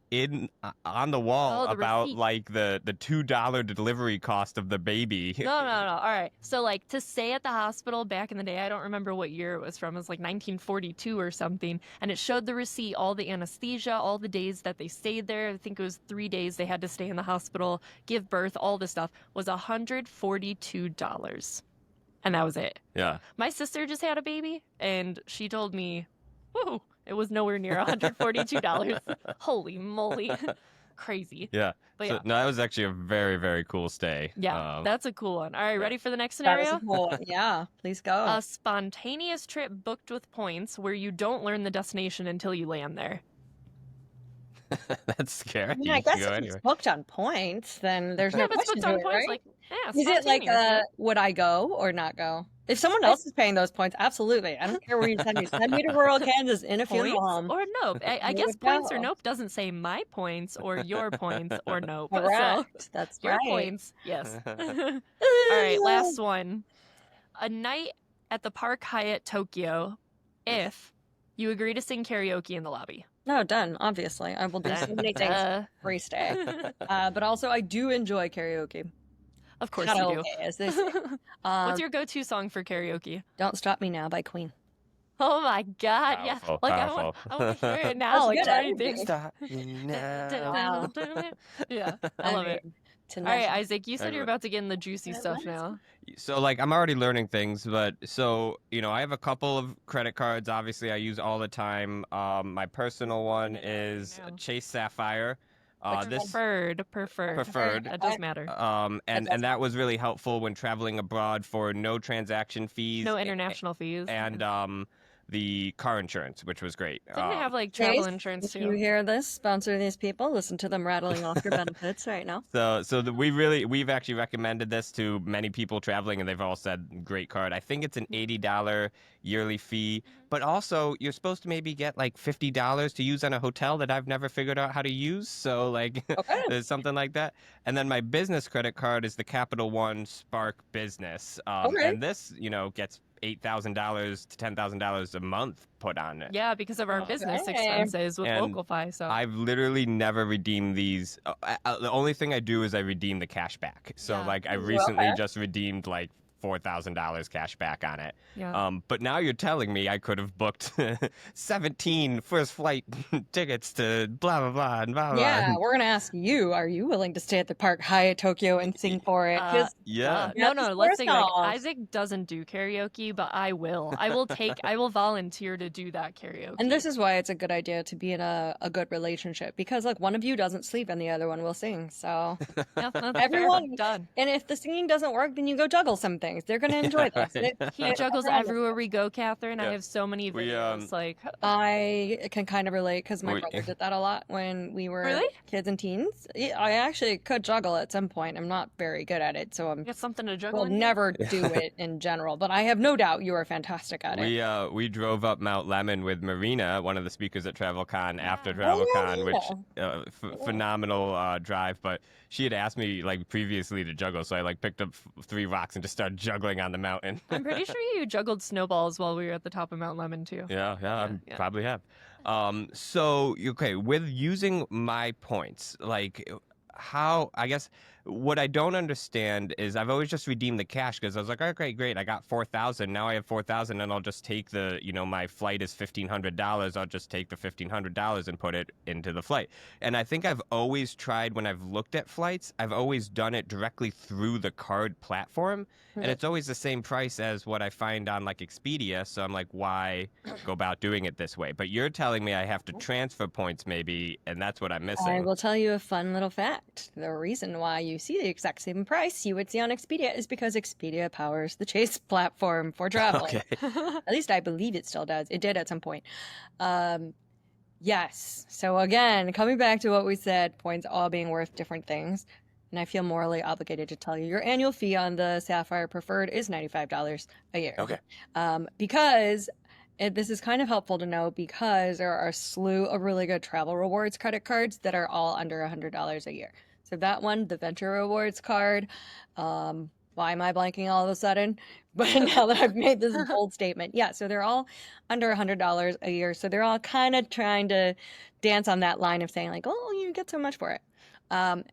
on the wall Oh, the about receipt. like the $2 delivery cost of the baby. No. All right. So, like, to stay at the hospital back in the day, I don't remember what year it was from. It was like 1942 or something. And it showed the receipt, all the anesthesia, all the days that they stayed there. I think it was 3 days they had to stay in the hospital, give birth, all this stuff was $142. And that was it. Yeah. My sister just had a baby, and she told me, whoa, it was nowhere near $142. Holy moly. Crazy. Yeah. But So, yeah. no, that was actually a very, very cool stay. Yeah, that's a cool one. All right, ready for the next That is scenario? a cool one. Yeah, please go. A spontaneous trip booked with points where you don't learn the destination until you land there. That's scary. I mean, I You can guess go if anywhere. it's booked on points, then there's Yeah, no if it's question booked to on it, points, right? yeah, Is it like, spontaneous, would I go or not go? If someone else is paying those points, absolutely. I don't care where you send me. Send me to rural Kansas in a funeral points home. or nope. I You guess would points or go. nope doesn't say my points or your points or nope. So Correct. That's your right. points, yes. All right, last one. A night at the Park Hyatt Tokyo if you agree to sing karaoke in the lobby. No, done. Obviously, I will do so many things every stay. But also, I do enjoy karaoke. Of course you do. Karaoke, as they say. What's your go-to song for karaoke? Don't Stop Me Now by Queen. Oh my God, yeah. Powerful, Like powerful. I want to hear it now. Oh, Like good Johnny energy. thinks. Stop me now. Wow. Yeah, I I love it. mean, All right, tenacious. Isaac, you said you're about to get in the juicy stuff now. So like I'm already learning things, but so I have a couple of credit cards. Obviously, I use all the time. My personal one is know. Chase Sapphire. This Preferred. preferred. That does matter. And that was really helpful when traveling abroad for no transaction fees. No international fees. And the car insurance, which was great. Didn't they have like travel Chase, insurance if you too? hear this, sponsor these people. Listen to them rattling off your benefits right now. We've actually recommended this to many people traveling, and they've all said great card. I think it's an $80 yearly fee, but also you're supposed to maybe get like $50 to use on a hotel that I've never figured out how to use. So like Okay. there's something like that. And then my business credit card is the Capital One Spark Business, Okay. and this gets $8,000 to $10,000 a month put on it. Yeah, because of our business Okay. expenses with And Localfi. So I've literally never redeemed these. The only thing I do is I redeem the cash back. So Yeah. like I recently just redeemed like $4,000 cash back on it. yeah. But now you're telling me I could have booked 17 first flight tickets to blah blah blah and blah blah. Yeah, we're gonna ask you. Are you willing to stay at the Park Hyatt Tokyo and sing for it? 'Cause Yeah. Yeah, No, just let's say like yourself. Isaac doesn't do karaoke, but I will. I will volunteer to do that karaoke. And this is why it's a good idea to be in a good relationship, because like one of you doesn't sleep and the other one will sing. So yeah, that's fair. everyone- Done. and if the singing doesn't work, then you go juggle some things. They're gonna enjoy this. Right. He juggles everywhere we go, Catherine. I Yeah. have so many We, videos. Like I can kind of relate because my We- brother did that a lot when we were Really? kids and teens. Yeah, I actually could juggle at some point. I'm not very good at it, so I'm get something to juggle. will in here? never do it in general. But I have no doubt you are fantastic at it. We drove up Mount Lemon with Marina, one of the speakers at TravelCon after Oh, TravelCon, yeah. which phenomenal drive. But she had asked me like previously to juggle, so I like picked up 3 rocks and just started juggling on the mountain. I'm pretty sure you juggled snowballs while we were at the top of Mount Lemon too. Yeah, I yeah. probably have. So okay, with using my points, like how I guess what I don't understand is I've always just redeemed the cash because I was like, okay, great, I got 4,000. Now I have 4,000, and I'll just take the, my flight is $1,500. I'll just take the $1,500 and put it into the flight. And I think I've always tried when I've looked at flights, I've always done it directly through the card platform, and it's always the same price as what I find on like Expedia. So I'm like, why go about doing it this way? But you're telling me I have to transfer points maybe, and that's what I'm missing. I will tell you a fun little fact. The reason why you see the exact same price you would see on Expedia is because Expedia powers the Chase platform for travel. Okay. At least I believe it still does. It did at some point. Yes. So again, coming back to what we said, points all being worth different things. And I feel morally obligated to tell you your annual fee on the Sapphire Preferred is $95 a year. Okay. Because this is kind of helpful to know because there are a slew of really good travel rewards credit cards that are all under $100 a year. So that one, the Venture Rewards card, why am I blanking all of a sudden? But now that I've made this bold statement, yeah, so they're all under $100 a year. So they're all kind of trying to dance on that line of saying like, oh, you get so much for it.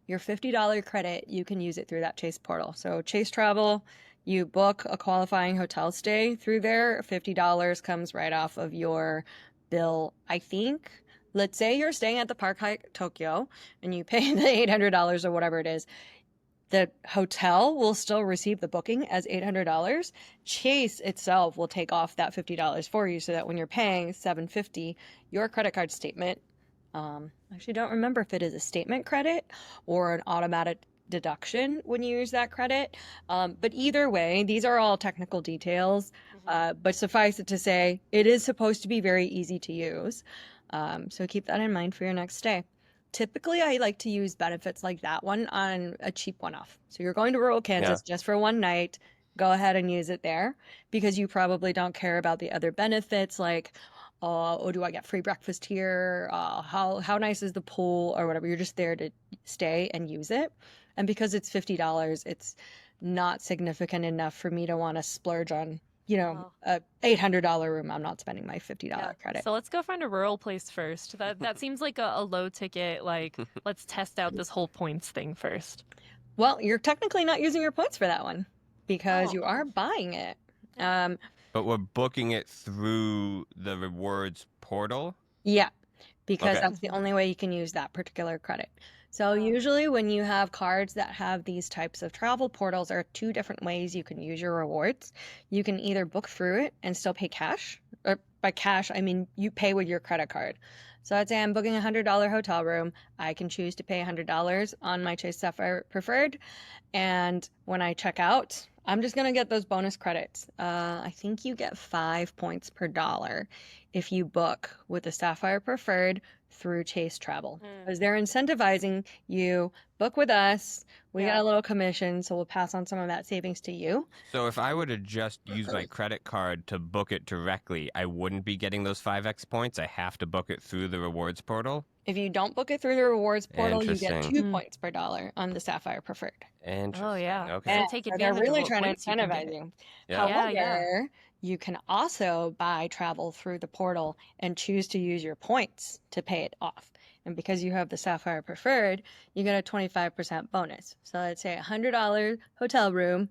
Your $50 credit, you can use it through that Chase portal. So Chase Travel, you book a qualifying hotel stay through there, $50 comes right off of your bill, I think. Let's say you're staying at the Park Hyatt Tokyo and you pay the $800 or whatever it is. The hotel will still receive the booking as $800. Chase itself will take off that $50 for you so that when you're paying $750, your credit card statement, I actually don't remember if it is a statement credit or an automatic deduction when you use that credit. But either way, these are all technical details. But suffice it to say, it is supposed to be very easy to use. So keep that in mind for your next stay. Typically, I like to use benefits like that one on a cheap one-off. So you're going to rural Kansas just for one night, go ahead and use it there because you probably don't care about the other benefits like, oh, do I get free breakfast here? How nice is the pool or whatever? You're just there to stay and use it. And because it's $50, it's not significant enough for me to want to splurge on, Oh. a $800 room, I'm not spending my $50 credit. So let's go find a rural place first. That seems like a low ticket, like, let's test out this whole points thing first. Well, you're technically not using your points for that one because Oh. you are buying it. Um, But we're booking it through the rewards portal. yeah, because Okay. that's the only way you can use that particular credit. So Oh. usually when you have cards that have these types of travel portals, there are two different ways you can use your rewards. You can either book through it and still pay cash, or by cash, I mean you pay with your credit card. So let's say I'm booking a $100 hotel room. I can choose to pay $100 on my Chase Sapphire Preferred. And when I check out, I'm just going to get those bonus credits. I think you get 5 points per dollar if you book with the Sapphire Preferred through Chase Travel. Because they're incentivizing you, book with us. We got Yeah. a little commission, so we'll pass on some of that savings to you. So if I were to just use my credit card to book it directly, I wouldn't be getting those 5x points. I have to book it through the rewards portal. If you don't book it through the rewards portal, you get Interesting. 2 Mm. points per dollar on the Sapphire Preferred. Interesting. Oh, yeah. Okay. And take so they're advantage of really what trying to points you can incentivize get. you. Yeah. Yeah, yeah. However, you can also buy travel through the portal and choose to use your points to pay it off. And because you have the Sapphire Preferred, you get a 25% bonus. So let's say a $100 hotel room.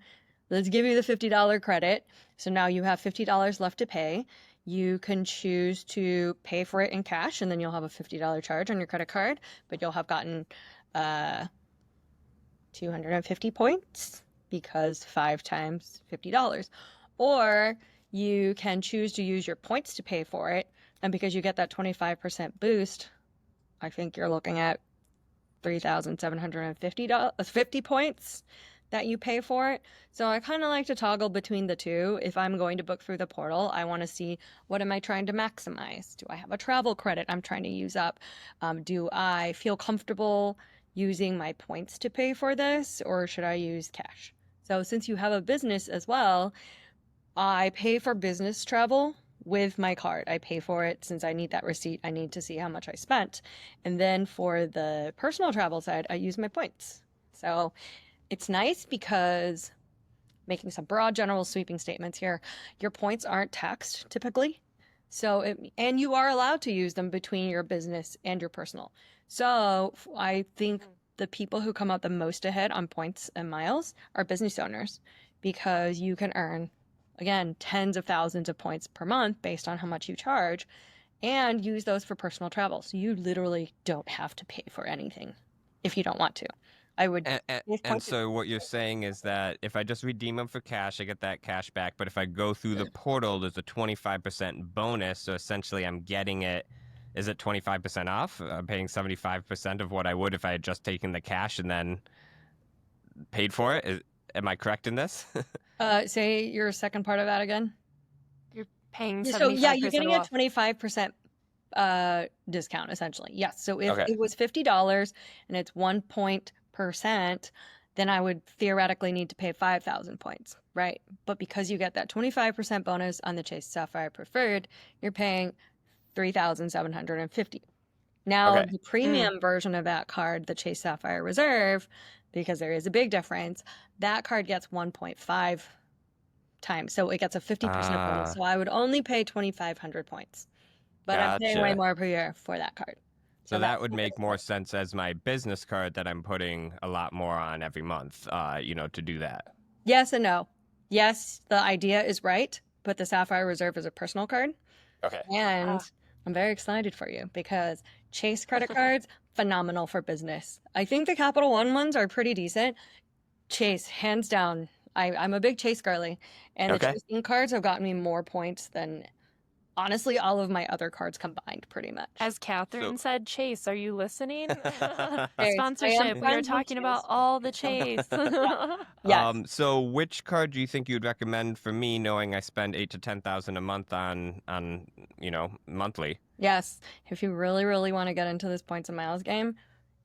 Let's give you the $50 credit. So now you have $50 left to pay. You can choose to pay for it in cash, and then you'll have a $50 charge on your credit card, but you'll have gotten 250 points because 5 times $50. Or you can choose to use your points to pay for it, and because you get that 25% boost, I think you're looking at 3,750 points that you pay for it. So I kind of like to toggle between the two. If I'm going to book through the portal, I want to see, what am I trying to maximize? Do I have a travel credit I'm trying to use up? Do I feel comfortable using my points to pay for this, or should I use cash? So since you have a business as well, I pay for business travel with my card. I pay for it since I need that receipt. I need to see how much I spent. And then for the personal travel side, I use my points. So it's nice because, making some broad general sweeping statements here, your points aren't taxed typically. So and you are allowed to use them between your business and your personal. So I think the people who come out the most ahead on points and miles are business owners, because you can earn, again, tens of thousands of points per month based on how much you charge, and use those for personal travel. So you literally don't have to pay for anything if you don't want to. I would. And so what you're saying is that if I just redeem them for cash, I get that cash back. But if I go through the portal, there's a 25% bonus. So essentially I'm getting it. Is it 25% off? I'm paying 75% of what I would if I had just taken the cash and then paid for it. Am I correct in this? Say your second part of that again. You're paying 75% So yeah, you're getting a off. 25% discount essentially. Yes. So if Okay. it was $50 and it's 1%, then I would theoretically need to pay 5,000 points, right? But because you get that 25% bonus on the Chase Sapphire Preferred, you're paying 3,750. Now, Okay. the premium version of that card, the Chase Sapphire Reserve, because there is a big difference, that card gets 1.5 times. So it gets a 50% bonus. Ah. So I would only pay 2,500 points. But I'm paying way Gotcha. more per year for that card. So that would make more sense as my business card that I'm putting a lot more on every month, to do that. Yes and no. Yes, the idea is right, but the Sapphire Reserve is a personal card. Okay. And I'm very excited for you because Chase credit cards, phenomenal for business. I think the Capital One ones are pretty decent. Chase, hands down. I'm a big Chase girly. And the Okay. Chase Ink cards have gotten me more points than, honestly, all of my other cards combined, pretty much. As Catherine said, Chase, are you listening? Hey, Sponsorship. I am We are friends with talking about Chase. all the Chase. Yes. So which card do you think you'd recommend for me, knowing I spend 8,000 to 10,000 a month on monthly? Yes. If you really, really want to get into this points and miles game,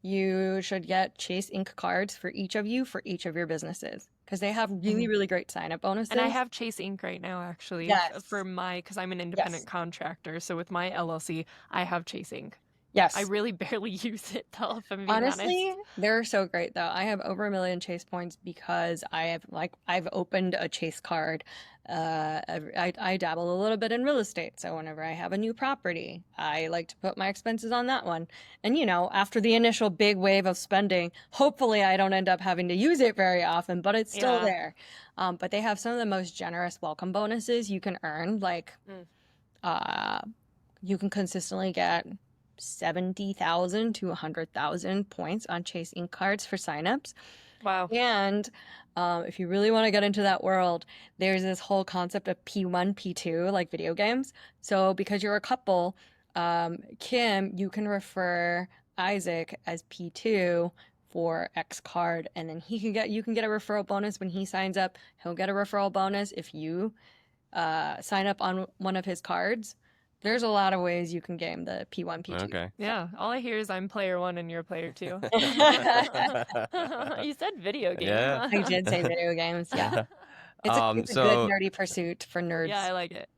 you should get Chase Ink cards for each of you for each of your businesses, because they have really, really great sign-up bonuses. And I have Chase Ink right now, actually, Yes. because I'm an independent Yes. contractor. So with my LLC, I have Chase Ink. Yes. I really barely use it though, if I'm being Honestly, honest. they're so great though. I have over 1 million Chase points because I've opened a Chase card. I dabble a little bit in real estate, so whenever I have a new property, I like to put my expenses on that one. And after the initial big wave of spending, hopefully I don't end up having to use it very often, but it's still Yeah. there. But they have some of the most generous welcome bonuses you can earn. Like, Mm. you can consistently get 70,000 to 100,000 points on Chase Ink cards for signups. Wow. And if you really want to get into that world, there's this whole concept of P1, P2, like video games. So because you're a couple, Kim, you can refer Isaac as P2 for X card, and then you can get a referral bonus when he signs up. He'll get a referral bonus if you sign up on one of his cards. There's a lot of ways you can game the P1, P2. Okay. Yeah, all I hear is I'm player 1 and you're player 2. You said video game. Yeah. I did say video games, yeah. It's a good So nerdy pursuit for nerds. Yeah, I like it.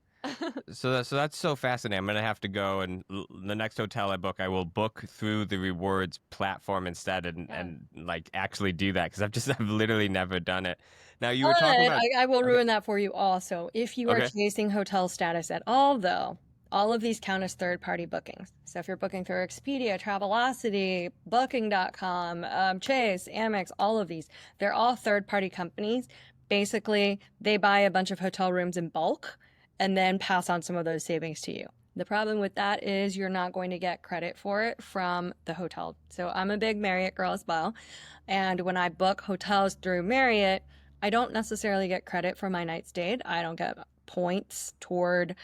so that's so fascinating. I'm gonna have to go, and the next hotel I book, I will book through the rewards platform instead, and like actually do that because I've literally never done it. Now you were talking about. I will ruin that for you also. If you are Okay. chasing hotel status at all, though, all of these count as third-party bookings. So if you're booking through Expedia, Travelocity, Booking.com, Chase, Amex, all of these, they're all third-party companies. Basically, they buy a bunch of hotel rooms in bulk and then pass on some of those savings to you. The problem with that is you're not going to get credit for it from the hotel. So I'm a big Marriott girl as well. And when I book hotels through Marriott, I don't necessarily get credit for my night stayed. I don't get points toward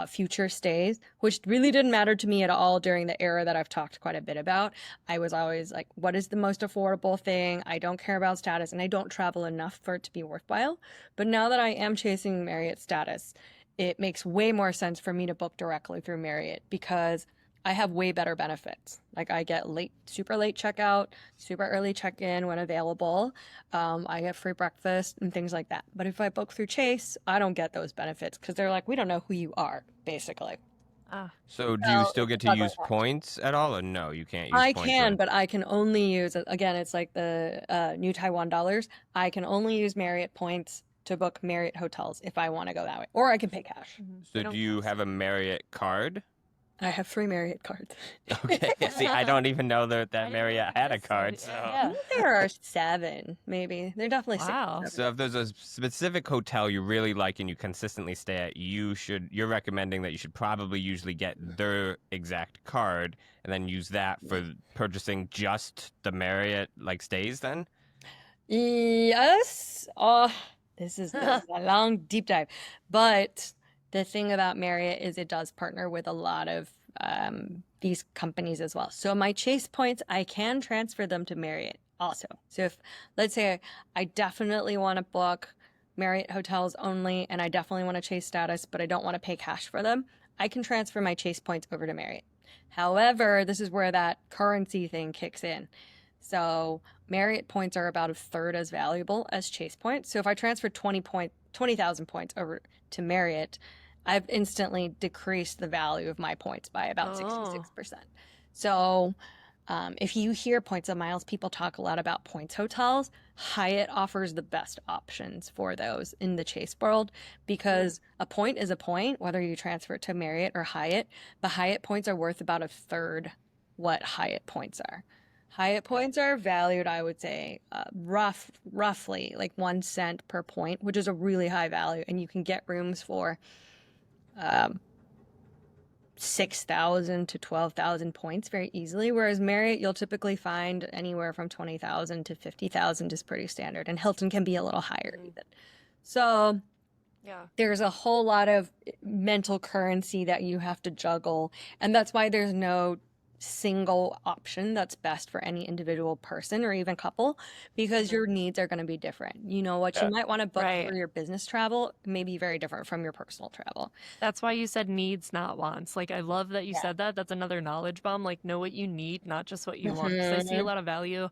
future stays, which really didn't matter to me at all during the era that I've talked quite a bit about. I was always like, what is the most affordable thing? I don't care about status, and I don't travel enough for it to be worthwhile. But now that I am chasing Marriott status, it makes way more sense for me to book directly through Marriott because I have way better benefits. Like I get super late checkout, super early check-in when available. I get free breakfast and things like that. But if I book through Chase, I don't get those benefits because they're like, we don't know who you are, basically. So do you Well, still get it's to not use like that. points at all, or no? You can't use I points. can, but I can only use, again, it's like the new Taiwan dollars. I can only use Marriott points to book Marriott hotels if I want to go that way. Or I can pay cash. So do you have a Marriott card? I have 3 Marriott cards. Okay. See, I don't even know that Marriott had a card. So. Yeah. There are 7, maybe. They're definitely 6. Wow. 7. So if there's a specific hotel you really like and you consistently stay at, you're recommending that you should probably usually get their exact card and then use that for purchasing just the Marriott stays then? Yes. Oh, this is a long deep dive. But the thing about Marriott is it does partner with a lot of these companies as well. So my Chase points, I can transfer them to Marriott also. So if, let's say, I definitely want to book Marriott hotels only, and I definitely want to Chase status, but I don't want to pay cash for them, I can transfer my Chase points over to Marriott. However, this is where that currency thing kicks in. So Marriott points are about a third as valuable as Chase points. So if I transfer 20,000 points over to Marriott, I've instantly decreased the value of my points by about 66%. So if you hear points of miles, people talk a lot about points hotels. Hyatt offers the best options for those in the Chase world because a point is a point, whether you transfer it to Marriott or Hyatt. But Hyatt points are worth about a third what Hyatt points are. Hyatt points are valued, I would say, roughly like 1 cent per point, which is a really high value. And you can get rooms for 6,000 to 12,000 points very easily. Whereas Marriott, you'll typically find anywhere from 20,000 to 50,000 is pretty standard. And Hilton can be a little higher even. So Yeah. there's a whole lot of mental currency that you have to juggle. And that's why there's no single option that's best for any individual person or even couple because your needs are going to be different. You know what you might want to book Right. for your business travel may be very different from your personal travel. That's why you said needs, not wants. Like, I love that you Yeah. said that. That's another knowledge bomb. Like, know what you need, not just what you want. 'Cause I see a lot of value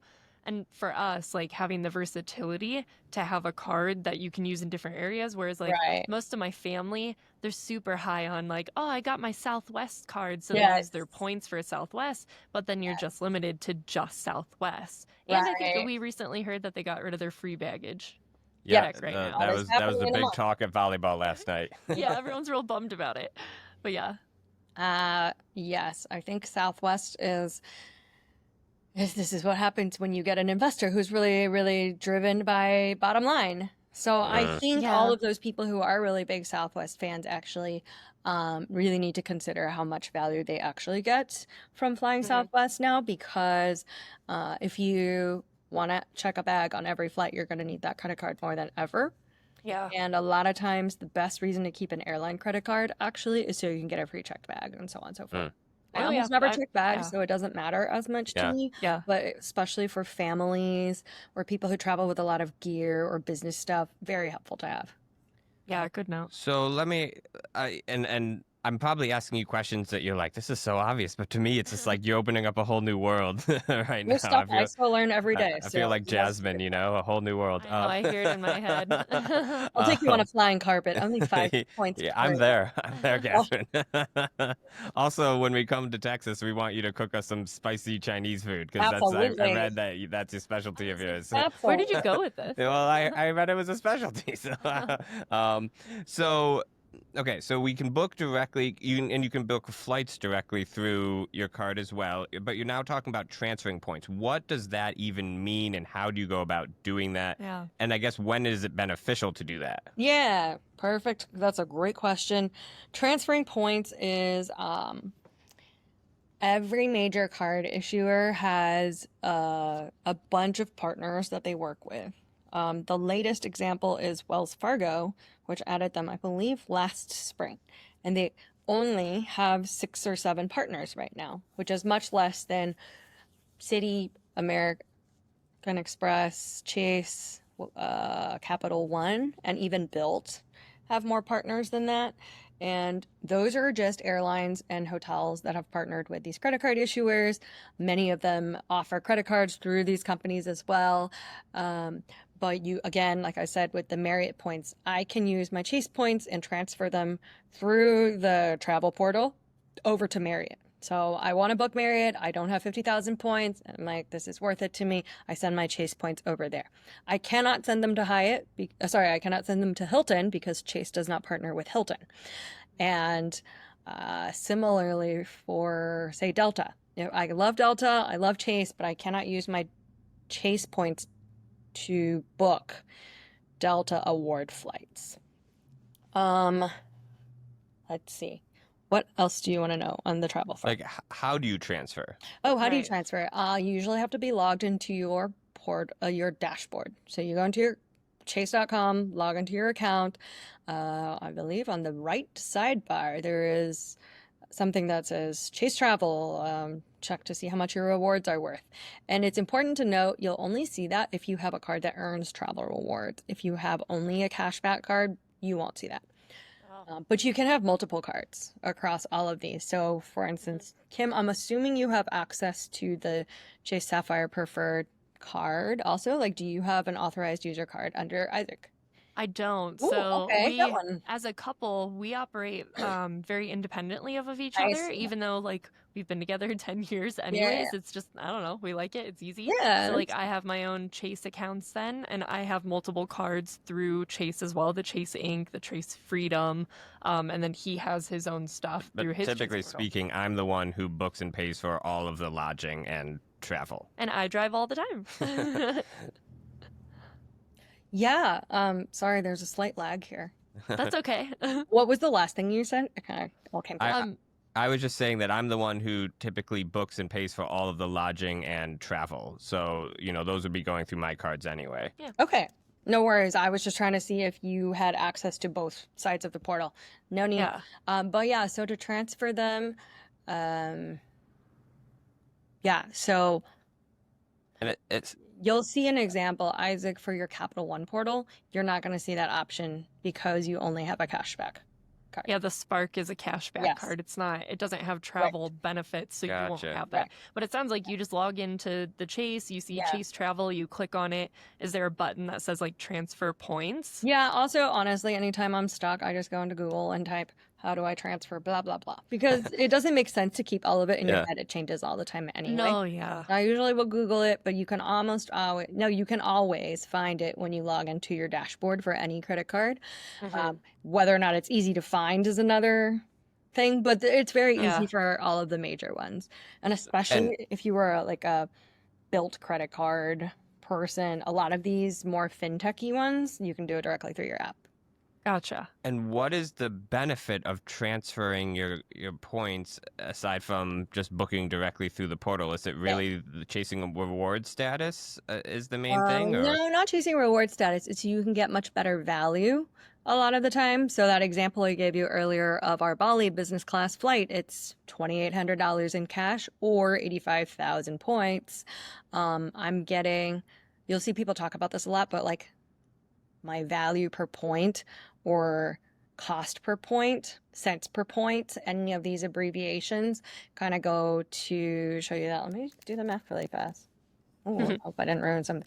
And for us, like having the versatility to have a card that you can use in different areas, whereas like Right. most of my family, they're super high on like, oh, I got my Southwest card, so they Yes. use their points for Southwest, but then you're just limited to just Southwest. And I think Right. we recently heard that they got rid of their free baggage Yeah, check right now. That is that was happening the in a big month. talk at volleyball last night. Yeah, everyone's real bummed about it. But yeah. Yes, I think Southwest is this is what happens when you get an investor who's really, really driven by bottom line. So I think Yeah. all of those people who are really big Southwest fans actually really need to consider how much value they actually get from flying Southwest now, because if you want to check a bag on every flight, you're going to need that credit card more than ever. Yeah. And a lot of times, the best reason to keep an airline credit card actually is so you can get a free checked bag and so on and so forth. I Oh, almost yeah. never check bags, yeah. so it doesn't matter as much to Yeah. me. Yeah. But especially for families or people who travel with a lot of gear or business stuff, very helpful to have. Yeah, good note. So let me, and I'm probably asking you questions that you're like, this is so obvious, but to me, it's just like you're opening up a whole new world right now. New stuff I still learn every day. I so feel like you guys- Jasmine, a whole new world. I know, I hear it in my head. I'll take you on a flying carpet. Only 5 points. Yeah, per I'm day. there. I'm there, Catherine. Also, when we come to Texas, we want you to cook us some spicy Chinese food because I Absolutely. read that that's a specialty of yours. Where did you go with this? Well, I read it was a specialty. So, okay, so we can book directly, and you can book flights directly through your card as well. But you're now talking about transferring points. What does that even mean, and how do you go about doing that? Yeah. And I guess when is it beneficial to do that? Yeah, perfect. That's a great question. Transferring points is every major card issuer has a bunch of partners that they work with. The latest example is Wells Fargo, which added them, I believe, last spring. And they only have 6 or 7 partners right now, which is much less than Citi, American Express, Chase, Capital One, and even Bilt have more partners than that. And those are just airlines and hotels that have partnered with these credit card issuers. Many of them offer credit cards through these companies as well. But you, again, like I said, with the Marriott points, I can use my Chase points and transfer them through the travel portal over to Marriott. So I want to book Marriott. I don't have 50,000 points. And I'm like, this is worth it to me. I send my Chase points over there. I cannot send them to Hyatt. I cannot send them to Hilton because Chase does not partner with Hilton. And similarly for, say, Delta. I love Delta. I love Chase, but I cannot use my Chase points to book Delta award flights. Let's see. What else do you want to know on the travel front? Like, how do you transfer? Oh, how do you Right. transfer? You usually have to be logged into your your dashboard. So you go into your chase.com, log into your account. I believe on the right sidebar, there is something that says Chase Travel, check to see how much your rewards are worth. And it's important to note, you'll only see that if you have a card that earns travel rewards. If you have only a cashback card, you won't see that. But you can have multiple cards across all of these. So, for instance, Kim, I'm assuming you have access to the Chase Sapphire Preferred card also. Like, do you have an authorized user card under Isaac? I don't. Ooh, So okay, that one. as a couple, we operate very independently of each I other, see. even though like we've been together 10 years anyways. It's just, I don't know, we like it. It's easy. Yeah, So like I have my own Chase accounts then, and I have multiple cards through Chase as well, the Chase Ink, the Chase Freedom, and then he has his own stuff But through his typically Chase portal. speaking, I'm the one who books and pays for all of the lodging and travel. And I drive all the time. Yeah. Sorry, there's a slight lag here. That's okay. What was the last thing you said? Okay, all came back. I was just saying that I'm the one who typically books and pays for all of the lodging and travel. So, those would be going through my cards anyway. Okay. No worries. I was just trying to see if you had access to both sides of the portal. No need. Yeah. But yeah, so to transfer them, yeah, so And it's you'll see an example, Isaac, for your Capital One portal. You're not going to see that option because you only have a cashback. card. Yeah, the Spark is a cashback Yes. card. It doesn't have travel benefits, so you won't Gotcha. have that. Right. But it sounds like you just log into the Chase, you see Yeah. Chase Travel, you click on it. Is there a button that says like transfer points? Yeah, also, honestly, anytime I'm stuck, I just go into Google and type, how do I transfer blah, blah, blah. Because it doesn't make sense to keep all of it in your Yeah. head. It changes all the time anyway. No, yeah. I usually will Google it, but you can you can always find it when you log into your dashboard for any credit card. Whether or not it's easy to find is another thing, but it's very Yeah. easy for all of the major ones. And especially if you were like a built credit card person, a lot of these more fintechy ones, you can do it directly through your app. Gotcha. And what is the benefit of transferring your points aside from just booking directly through the portal? Is it really the chasing a reward status is the main thing? Or? No, not chasing reward status. It's you can get much better value a lot of the time. So that example I gave you earlier of our Bali business class flight, it's $2,800 in cash or 85,000 points. I'm getting, you'll see people talk about this a lot, but like my value per point or cost per point, cents per point, any of these abbreviations kind of go to show you that. Let me do the math really fast. Oh, hope I didn't ruin some.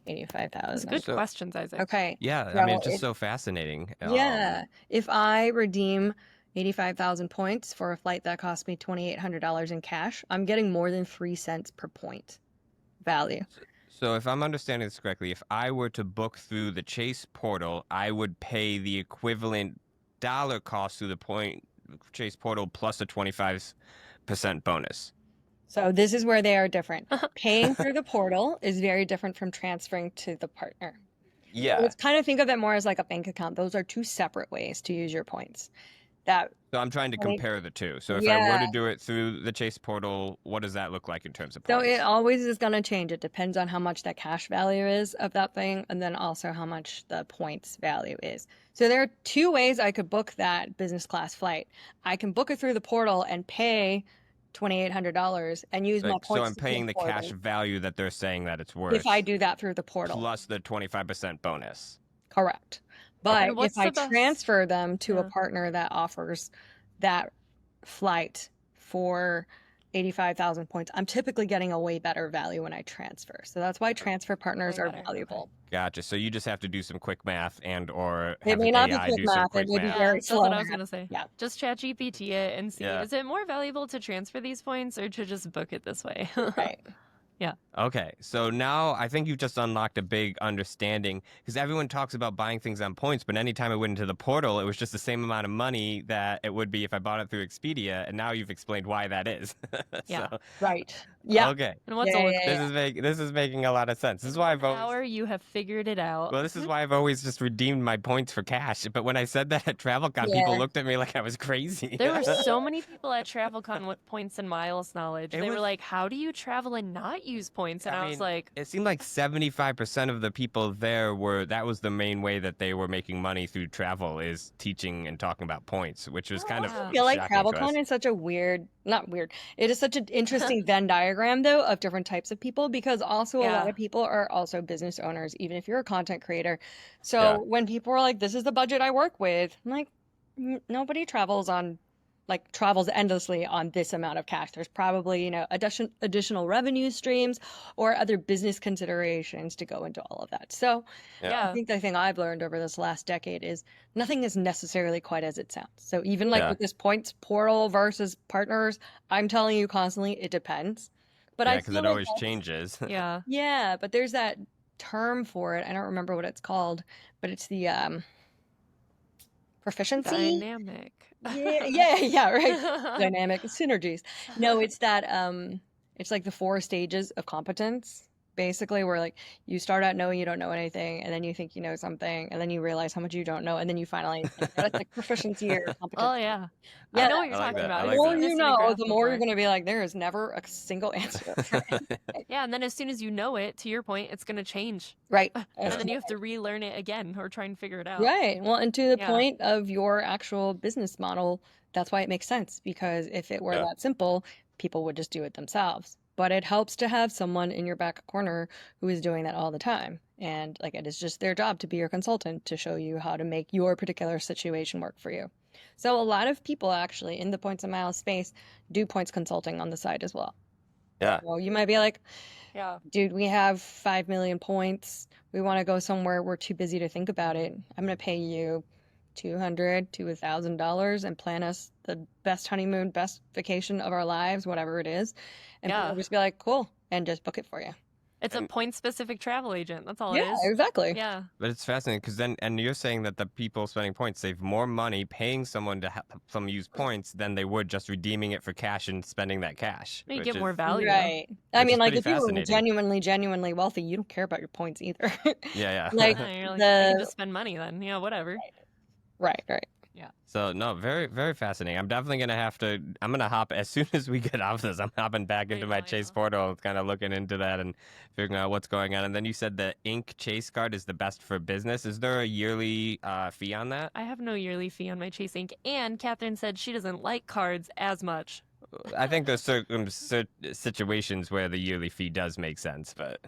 85,000. Good questions, Isaac. Okay. Yeah, I So mean, it's just so fascinating. Yeah. If I redeem 85,000 points for a flight that cost me $2,800 in cash, I'm getting more than 3 cents per point value. So if I'm understanding this correctly, if I were to book through the Chase portal, I would pay the equivalent dollar cost through the Chase portal plus a 25% bonus. So this is where they are different. Paying through the portal is very different from transferring to the partner. Yeah. Let's kind of think of it more as like a bank account. Those are two separate ways to use your points. So I'm trying to compare the two. So if I were to do it through the Chase portal, what does that look like in terms of points? So it always is going to change. It depends on how much that cash value is of that thing, and then also how much the points value is. So there are two ways I could book that business class flight. I can book it through the portal and pay $2,800 and use my points. So I'm paying the cash value that they're saying that it's worth. If I do that through the portal. Plus the 25% bonus. Correct. But if I the best- transfer them to a partner that offers that flight for 85,000 points, I'm typically getting a way better value when I transfer. So that's why transfer partners are valuable. Gotcha. So you just have to do some quick math or It have may an not be AI quick do some math. quick It may be math. very That's slow what I was math. going to say. Yeah. Just chat GPT it and see, Yeah. is it more valuable to transfer these points or to just book it this way? Right. Okay, so now I think you've just unlocked a big understanding because everyone talks about buying things on points, but anytime I went into the portal, it was just the same amount of money that it would be if I bought it through Expedia, and now you've explained why that is. Yeah. Right. Yeah. Okay. And what's This is making a lot of sense. This is why I've always hour you have figured it out. Well, this is why I've always just redeemed my points for cash. But when I said that at TravelCon, people looked at me like I was crazy. There were so many people at TravelCon with points and miles knowledge. It They were was- like, how do you travel and not use points? And I was like, it seemed like 75% of the people there that was the main way that they were making money through travel is teaching and talking about points, which was kind of I feel like shocking to us. TravelCon is such a not weird. It is such an interesting Venn diagram, though, of different types of people, because also a lot of people are also business owners, even if you're a content creator. So when people are like, this is the budget I work with, I'm like, nobody travels endlessly on this amount of cash. There's probably, additional revenue streams or other business considerations to go into all of that. So I think the thing I've learned over this last decade is nothing is necessarily quite as it sounds. So even with this points portal versus partners, I'm telling you constantly, it depends. But because it always changes. yeah. Yeah, but there's that term for it. I don't remember what it's called, but it's the proficiency. Dynamic. Yeah, right. Dynamic synergies. No, it's that it's like the 4 stages of competence. Basically, where like you start out knowing you don't know anything, and then you think you know something, and then you realize how much you don't know, and then you finally that's like proficiency or competence. Oh yeah. Yeah, I know what you're I like talking that. I about. like The more that. you know, the more you're going to be like, there is never a single answer. Yeah, and then as soon as you know it, to your point, it's going to change. Right. And then you have to relearn it again or try and figure it out. Right. Well, and to the point of your actual business model, that's why it makes sense. Because if it were that simple, people would just do it themselves. But it helps to have someone in your back corner who is doing that all the time. And like it is just their job to be your consultant to show you how to make your particular situation work for you. So a lot of people actually in the points and miles space do points consulting on the side as well. Yeah. So you might be like, Yeah. dude, we have 5 million points. We want to go somewhere. We're too busy to think about it. I'm going to pay you $200 to $1,000 and plan us the best honeymoon, best vacation of our lives, whatever it is. And people Yeah. just be like, cool, and just book it for you. It's a And point-specific travel agent. That's all it Yeah, is. exactly. Yeah. but it's fascinating because then, and you're saying that the people spending points save more money paying someone to help them use points than they would just redeeming it for cash and spending that cash, You which get is more value. Right. I which mean, is like pretty if you were fascinating. genuinely wealthy, you don't care about your points either. Yeah, Like yeah. Yeah, you're like, I can the just spend money then. Yeah, whatever. right. Yeah. So no, very, very fascinating. I'm definitely gonna have to. I'm gonna hop as soon as we get off this. I'm hopping back into my I Chase know. portal, kind of looking into that and figuring out what's going on. And then you said the Ink Chase card is the best for business. Is there a yearly fee on that? I have no yearly fee on my Chase Ink, and Catherine said she doesn't like cards as much. I think there's situations where the yearly fee does make sense, but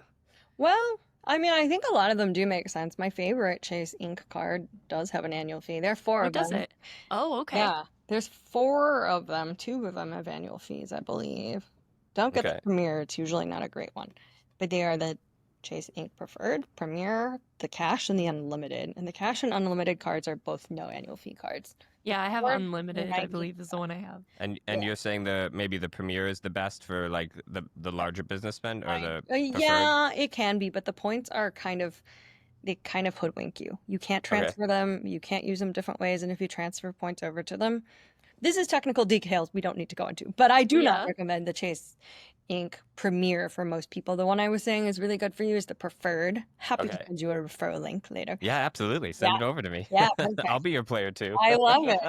Well, I mean, I think a lot of them do make sense. My favorite Chase Ink card does have an annual fee. There are four Oh, of does them. it? Oh, okay. Yeah, there's four of them. Two of them have annual fees, I believe. Don't get the okay. Premier. It's usually not a great one. But they are the Chase Ink Preferred, Premier, the Cash, and the Unlimited. And the Cash and Unlimited cards are both no annual fee cards. Yeah, I have Or unlimited, I 19. believe is the one I have. And Yeah. you're saying maybe the Premier is the best for like the larger business spend or the preferred? Yeah, it can be, but the points are they kind of hoodwink you. You can't Okay. transfer them, you can't use them different ways, and if you transfer points over to them, this is technical details we don't need to go into, but I do not Yeah. recommend the Chase Ink Premier for most people. The one I was saying is really good for you is the Preferred. Happy to Okay. send you a referral link later. Yeah, absolutely. Send Yeah, it over to me. yeah, I'll perfect. be your player too. I love it.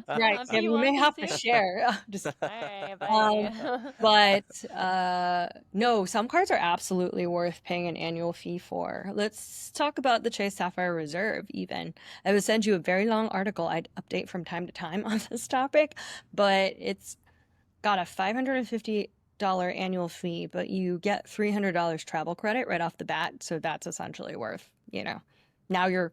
Right, I'll be Sam, you may one have to too. share. Just Hey, Um, bye. but no, some cards are absolutely worth paying an annual fee for. Let's talk about the Chase Sapphire Reserve even. I would send you a very long article I'd update from time to time on this topic, but it's got a $550 annual fee, but you get $300 travel credit right off the bat, so that's essentially worth, now you're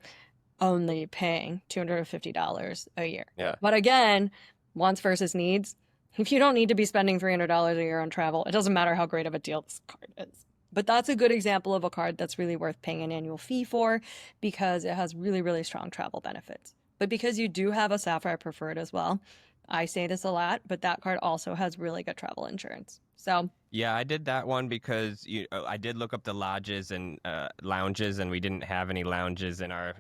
only paying $250 a year. Yeah. But again, wants versus needs. If you don't need to be spending $300 a year on travel, it doesn't matter how great of a deal this card is. But that's a good example of a card that's really worth paying an annual fee for because it has really, really strong travel benefits. But because you do have a Sapphire Preferred as well, I say this a lot, but that card also has really good travel insurance. So Yeah, I did that one because I did look up the lodges and lounges, and we didn't have any lounges in our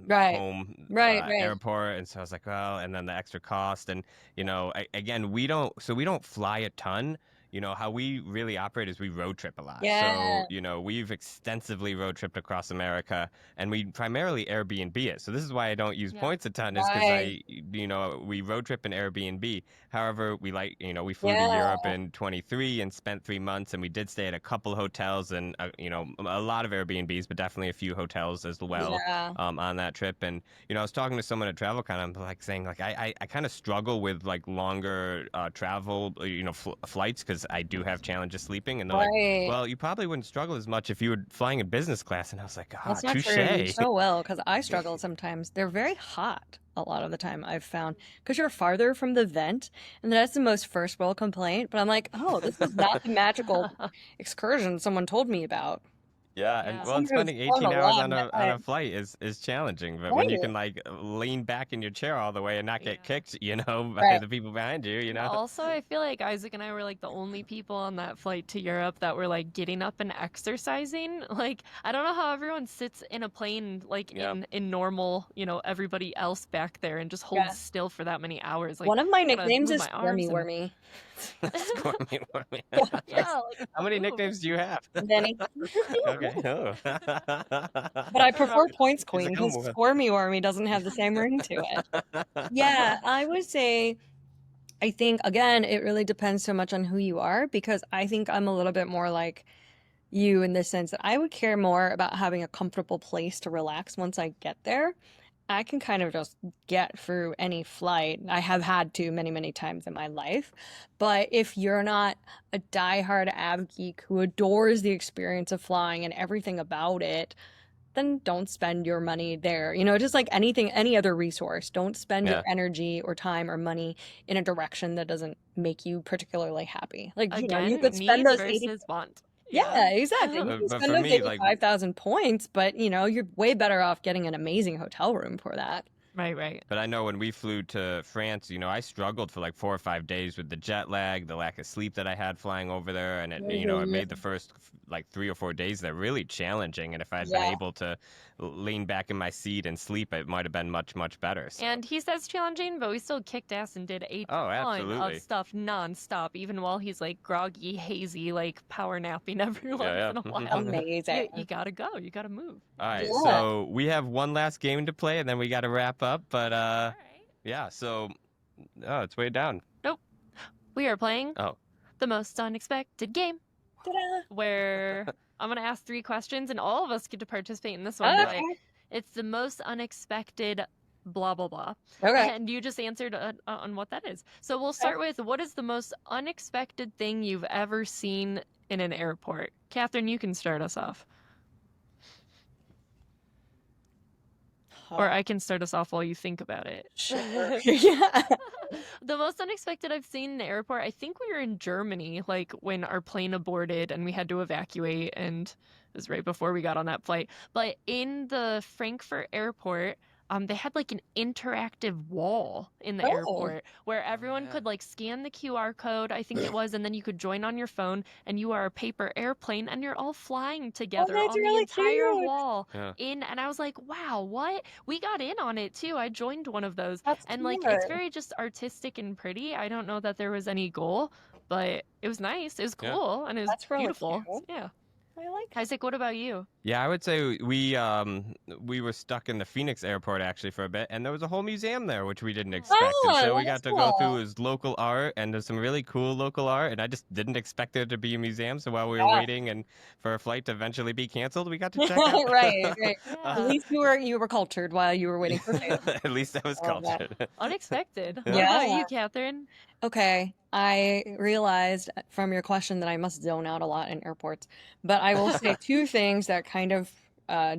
Right. home Right. airport, and so I was like, well, and then the extra cost, and again, we don't fly a ton. How we really operate is we road trip a lot. Yeah. So, we've extensively road tripped across America, and we primarily Airbnb it. So this is why I don't use Yeah. points a ton, is because Right. we road trip and Airbnb. However, we we flew to Yeah. Europe in 23 and spent 3 months, and we did stay at a couple hotels and a lot of Airbnbs, but definitely a few hotels as well Yeah. on that trip. And I was talking to someone at TravelCon, I'm like saying like I kind of struggle with like longer travel flights because I do have challenges sleeping, and they're like, Right. well, you probably wouldn't struggle as much if you were flying in business class. And I was like, That's not true. You touche. so well, because I struggle sometimes. They're very hot a lot of the time, I've found, because you're farther from the vent, and that's the most first world complaint. But I'm like, oh, this is not the magical excursion someone told me about. Yeah, and Yeah. well, and Someone who's spending flown 18 a hours lot on in that a time. flight is challenging. But when you Right. can like lean back in your chair all the way and not get Yeah. kicked, by Right. the people behind you, And also, I feel like Isaac and I were like the only people on that flight to Europe that were like getting up and exercising. Like, I don't know how everyone sits in a plane like Yeah. in normal, everybody else back there and just holds Yeah. still for that many hours. Like, One of my I gotta nicknames move is my Squirmy arms and Wormy. Squirmy, wormy. yeah, like, How many ooh. nicknames do you have? Many. Okay. Oh. But I prefer Points He's Queen like, because I'm Squirmy Wormy doesn't have the same ring to it. Yeah, I would say, I think, again, it really depends so much on who you are because I think I'm a little bit more like you in the sense that I would care more about having a comfortable place to relax once I get there. I can kind of just get through any flight. I have had to many, many times in my life. But if you're not a diehard av geek who adores the experience of flying and everything about it, then don't spend your money there. Just like anything, any other resource, don't spend your energy or time or money in a direction that doesn't make you particularly happy. Like, you Again, could spend need those 80. versus want. Yeah, exactly. You can But spend for those me, like, 85,000 points, but you're way better off getting an amazing hotel room for that. Right. but I know when we flew to France, I struggled for like 4 or 5 days with the jet lag, the lack of sleep that I had flying over there, and it made the first like 3 or 4 days there really challenging. And if I had been Yeah. able to lean back in my seat and sleep, it might have been much, much better. So. And he says challenging, but we still kicked ass and did a Oh, ton absolutely. of stuff nonstop, even while he's like groggy, hazy, like power napping every once Yeah. in a while. Amazing. You gotta go. You gotta move. All right, Yeah. so we have one last game to play, and then we got to wrap up. But All right. yeah, so it's way down. Nope. We are playing Oh, the most unexpected game, Ta-da. where I'm gonna ask 3 questions, and all of us get to participate in this one. Okay. But it's the most unexpected blah blah blah. Okay. And you just answered on what that is. So we'll start with, what is the most unexpected thing you've ever seen in an airport? Catherine, you can start us off. Or I can start us off while you think about it. Sure. Yeah. The most unexpected I've seen in the airport, I think we were in Germany, like when our plane aborted and we had to evacuate, and it was right before we got on that flight. But in the Frankfurt airport, they had like an interactive wall in the airport where everyone could like scan the QR code, I think it was, and then you could join on your phone, and you are a paper airplane and you're all flying together that's on really the entire cute. wall. Yeah. And I was like, wow, what? We got in on it too. I joined one of those. That's And like, it's very just artistic and pretty. I don't know that there was any goal, but it was nice. It was Yeah. cool, and it was That's really beautiful. cute. Yeah. I like it. Isaac, what about you? Yeah, I would say we were stuck in the Phoenix airport actually for a bit, and there was a whole museum there which we didn't expect. And so we got that's to go cool. through his local art, and there's some really cool local art, and I just didn't expect there to be a museum. So while we were Yeah. waiting and for a flight to eventually be canceled, we got to check out. Right. Yeah. At least you were cultured while you were waiting for food. At least that was Love that. cultured. Unexpected. What Yeah. about you, Catherine? Okay, I realized from your question that I must zone out a lot in airports, but I will say 2 things that kind of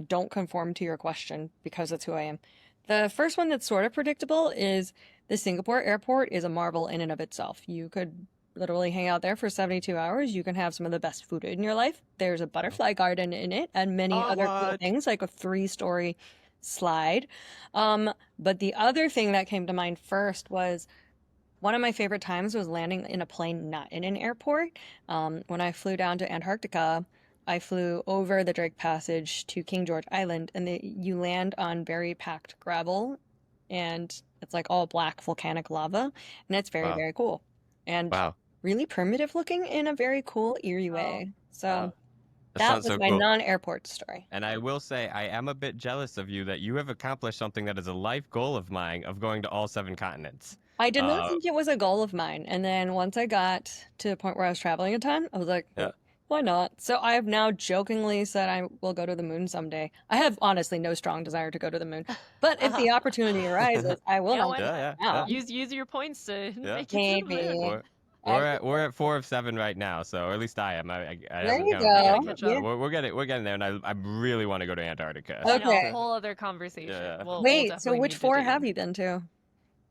don't conform to your question because that's who I am. The first one that's sort of predictable is the Singapore airport is a marvel in and of itself. You could literally hang out there for 72 hours. You can have some of the best food in your life. There's a butterfly garden in it and many other cool what? things, like a 3-story slide. But the other thing that came to mind first was one of my favorite times was landing in a plane not in an airport. When I flew down to Antarctica, I flew over the Drake Passage to King George Island, and you land on very packed gravel, and it's like all black volcanic lava, and it's very, Wow. very cool. And Wow. really primitive looking in a very cool, eerie way. So Wow. That that sounds was so my cool. non-airport story. And I will say, I am a bit jealous of you that you have accomplished something that is a life goal of mine of going to all 7 continents. I did not Uh, think it was a goal of mine. And then once I got to the point where I was traveling a ton, I was like, Yeah. why not? So I have now jokingly said I will go to the moon someday. I have honestly no strong desire to go to the moon. But if the opportunity arises, I will. Yeah, not why do not? that now. Use your points to Yeah. make it to the Maybe. moon. We're at 4 of 7 right now, so or at least I am. I There haven't you counted yet, go. but Yeah. we're getting there, and I really want to go to Antarctica. I know, Okay. a whole other conversation. Yeah. We'll Wait, so definitely which need to 4 do. have you been to?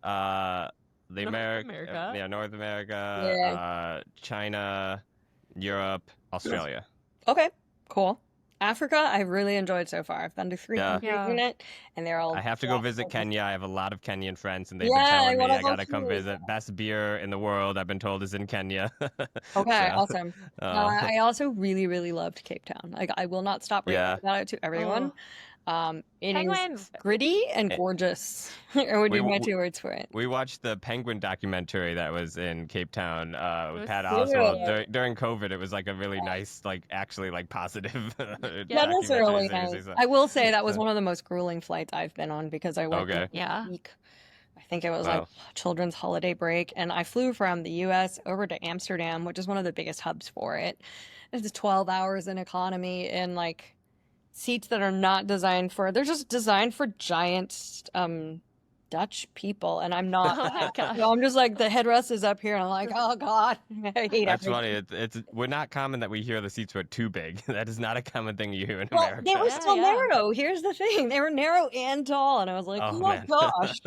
The North America, America. yeah, North America, Yeah. China, Europe, Australia. Okay, cool. Africa, I've really enjoyed so far. I've been to 3 Yeah. countries Yeah. in it, and they're all I have to go visit beautiful. Kenya. I have a lot of Kenyan friends, and they've Yeah, been I telling me wanna I go gotta come too. visit. Best beer in the world, I've been told, is in Kenya. Okay, So, awesome. I also really, really loved Cape Town. Like, I will not stop raving Yeah. about it to everyone. It is Penguins. gritty and Eh, gorgeous. Or would we- be my we- 2 words for it. We watched the penguin documentary that was in Cape Town with was Pat so Oswald good. during COVID. It was like a really nice, like actually like positive That Yeah. is really documentary nice. series. I will say that was So- one of the most grueling flights I've been on because I went Okay. Yeah. week. I think it was like Wow. children's holiday break, and I flew from the US over to Amsterdam, which is one of the biggest hubs for it. It's 12 hours in economy and like seats that are not designed for, they're just designed for giant Dutch people, and I'm not Oh my that. gosh. So I'm just like, the headrest is up here, and I'm like, oh God, I hate That's everything. funny. It's we're not common that we hear the seats were too big. That is not a common thing you hear in Well, they America. were Yeah, still yeah. narrow. Here's the thing. They were narrow and tall. And I was like, Oh oh my man. gosh.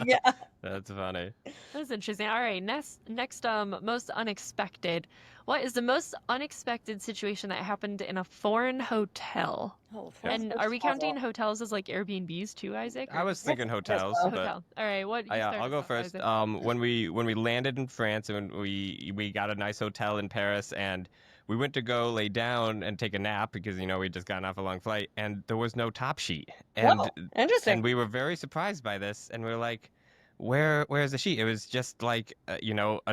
Yeah. That's funny. That's interesting. All right, next, most unexpected. What is the most unexpected situation that happened in a foreign hotel? Oh, And are we counting hotels as like Airbnbs too, Isaac? I or was just thinking hotels, so. but hotel? All right, what? You start I'll us go off, first. Isaac. When we landed in France and we got a nice hotel in Paris and we went to go lay down and take a nap because we just gotten off a long flight and there was no top sheet Whoa, interesting. and we were very surprised by this and we were like, where's the sheet? It was just like a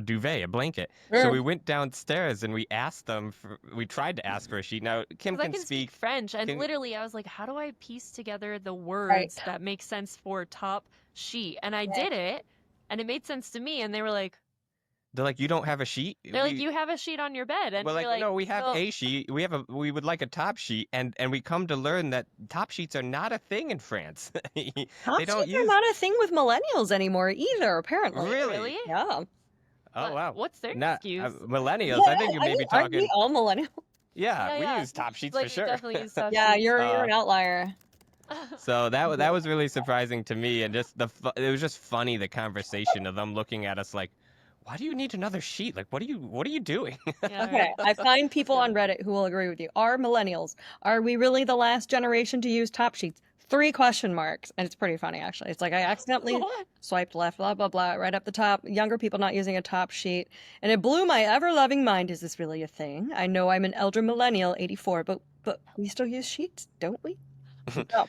duvet, a blanket. So we went downstairs and we asked them we tried to ask for a sheet. Now Kim 'Cause I can can speak speak. French, and Can- literally I was like, how do I piece together the Right. words that make sense for top sheet? And I Right. did it, and it made sense to me. And they were like, They're like, you don't have a sheet? they're like, you have a sheet on your bed, and We're you're like, no, we have "No." a sheet. We would like a top sheet, and we come to learn that top sheets are not a thing in France. Top They don't sheets are use. not a thing with millennials anymore either, apparently. Really? Really? Yeah. Oh What- wow. What's their Not excuse? millennials. I think you may be aren't we talking. all millennials? Yeah, we Yeah. use top sheets Like, for sure. definitely use top Yeah, sheets. you're Uh, an outlier. So that was really surprising to me, and just it was just funny, the conversation of them looking at us like, why do you need another sheet? Like, what are you doing? Yeah, Okay, right. I find people on So- Reddit who will agree with you. Are millennials, are we really the last generation to use top sheets? 3 question marks. And it's pretty funny, actually. It's like I accidentally What? swiped left, blah, blah, blah, right up the top. Younger people not using a top sheet. And it blew my ever-loving mind. Is this really a thing? I know I'm an elder millennial, 84, but we still use sheets, don't we? No.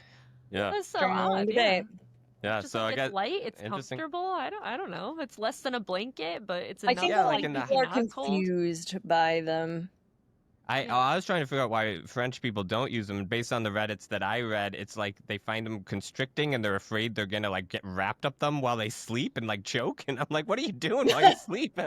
Yeah, That's so During the long odd. Yeah. debate. yeah. Just So like, I got it's light, it's interesting. comfortable. I don't know. It's less than a blanket, but it's I enough. think Yeah, a like lot in of the- people are not cold. confused by them. I was trying to figure out why French people don't use them. Based on the Reddits that I read, it's like they find them constricting and they're afraid they're gonna like get wrapped up them while they sleep and like choke. And I'm like, what are you doing while you sleep?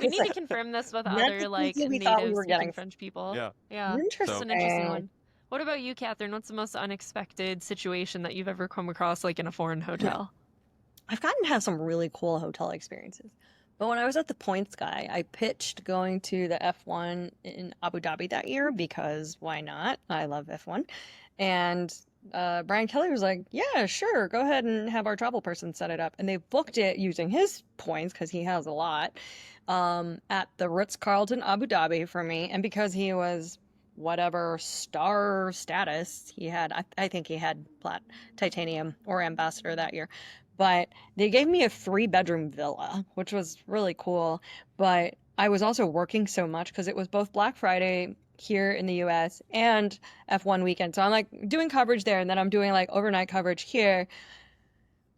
We need to confirm this with Not the other like clue we thought we native were speaking getting. French people. Yeah. Yeah. It's Interesting. an interesting one. What about you, Catherine? What's the most unexpected situation that you've ever come across, like in a foreign hotel? I've gotten to have some really cool hotel experiences. But when I was at the Points Guy, I pitched going to the F1 in Abu Dhabi that year because why not? I love F1. And Brian Kelly was like, yeah, sure, go ahead and have our travel person set it up. And they booked it using his points because he has a lot at the Ritz-Carlton Abu Dhabi for me. And because he was whatever star status he had, I think he had titanium or ambassador that year. But they gave me a 3-bedroom villa, which was really cool. But I was also working so much because it was both Black Friday here in the US and F1 weekend. So I'm like doing coverage there and then I'm doing like overnight coverage here.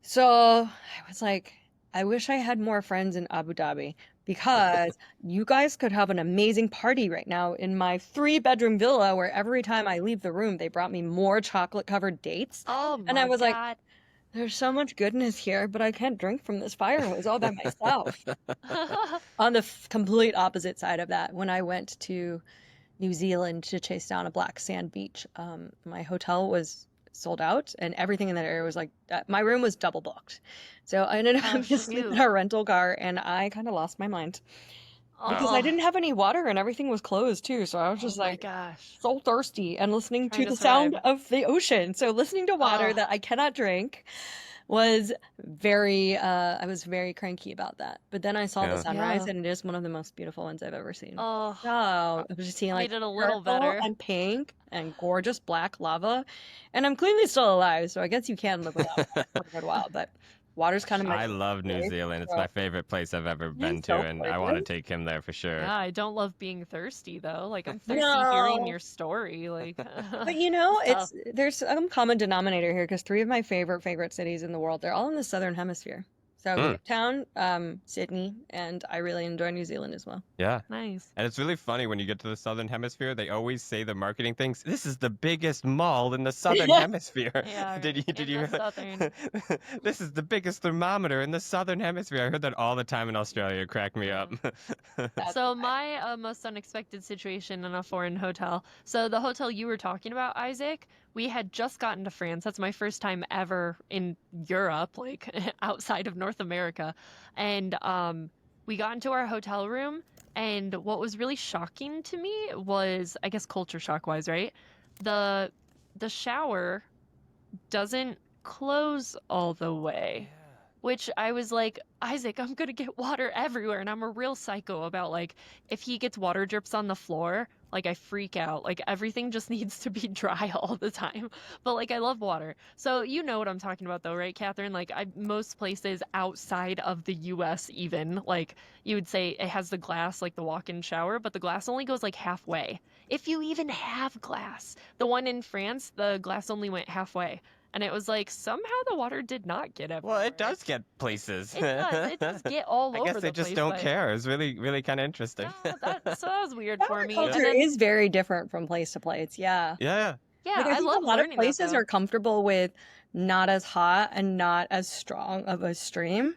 So I was like, I wish I had more friends in Abu Dhabi because you guys could have an amazing party right now in my 3-bedroom villa where every time I leave the room, they brought me more chocolate covered dates. Oh my And I was like, God. There's so much goodness here, but I can't drink from this fire hose all by myself. On the complete opposite side of that, when I went to New Zealand to chase down a black sand beach, my hotel was sold out and everything in that area was like, my room was double booked. So I ended up Oh, having to sleep in shoot. a rental car and I kind of lost my mind because I Oh, didn't have any water and everything was closed too. So I was just oh my like, gosh. so thirsty and listening Trying to to the sound survive. of the ocean. So listening to water Oh. that I cannot drink was very I was very cranky about that. But then I saw the Yeah. sunrise Yeah. and it is one of the most beautiful ones I've ever seen. Oh, So I was just seeing like made it a little purple better. and pink and gorgeous black lava. And I'm clearly still alive, so I guess you can live without water for a good while, but water's kind of my I love New favorite, Zealand. It's so- my favorite place I've ever been It's to, so and I want to gorgeous. take him there for sure. Yeah, I don't love being thirsty though. Like I'm thirsty hearing No. your story. Like, But you know, tough. there's some common denominator here because 3 of my favorite cities in the world, they're all in the southern hemisphere. So Hmm. Cape Town, Sydney, and I really enjoy New Zealand as well. Yeah. Nice. And it's really funny when you get to the Southern Hemisphere, they always say the marketing things. This is the biggest mall in the Southern Hemisphere. Yeah, Did you, in did the you? southern. This is the biggest thermometer in the Southern Hemisphere. I heard that all the time in Australia. It cracked me up. That's So why. my most unexpected situation in a foreign hotel. So the hotel you were talking about, Isaac, we had just gotten to France. That's my first time ever in Europe, like outside of North America. And we got into our hotel room, and what was really shocking to me was, I guess culture shock wise, right? The shower doesn't close all the way. Which I was like, Isaac, I'm gonna get water everywhere. And I'm a real psycho about like, if he gets water drips on the floor, like I freak out. Like everything just needs to be dry all the time. But like I love water. So you know what I'm talking about though, right, Catherine? Like most places outside of the US even, like you would say it has the glass, like the walk-in shower, but the glass only goes like halfway. If you even have glass. The one in France, the glass only went halfway. And it was like, somehow the water did not get everywhere. Well, it does get places. It does. It does get all over the place. I guess they just don't care. It's really, really kind of interesting. So that was weird for me. Culture is very different from place to place. Yeah. Yeah. Yeah, Like, I I think love a lot of learning places that, are comfortable with not as hot and not as strong of a stream.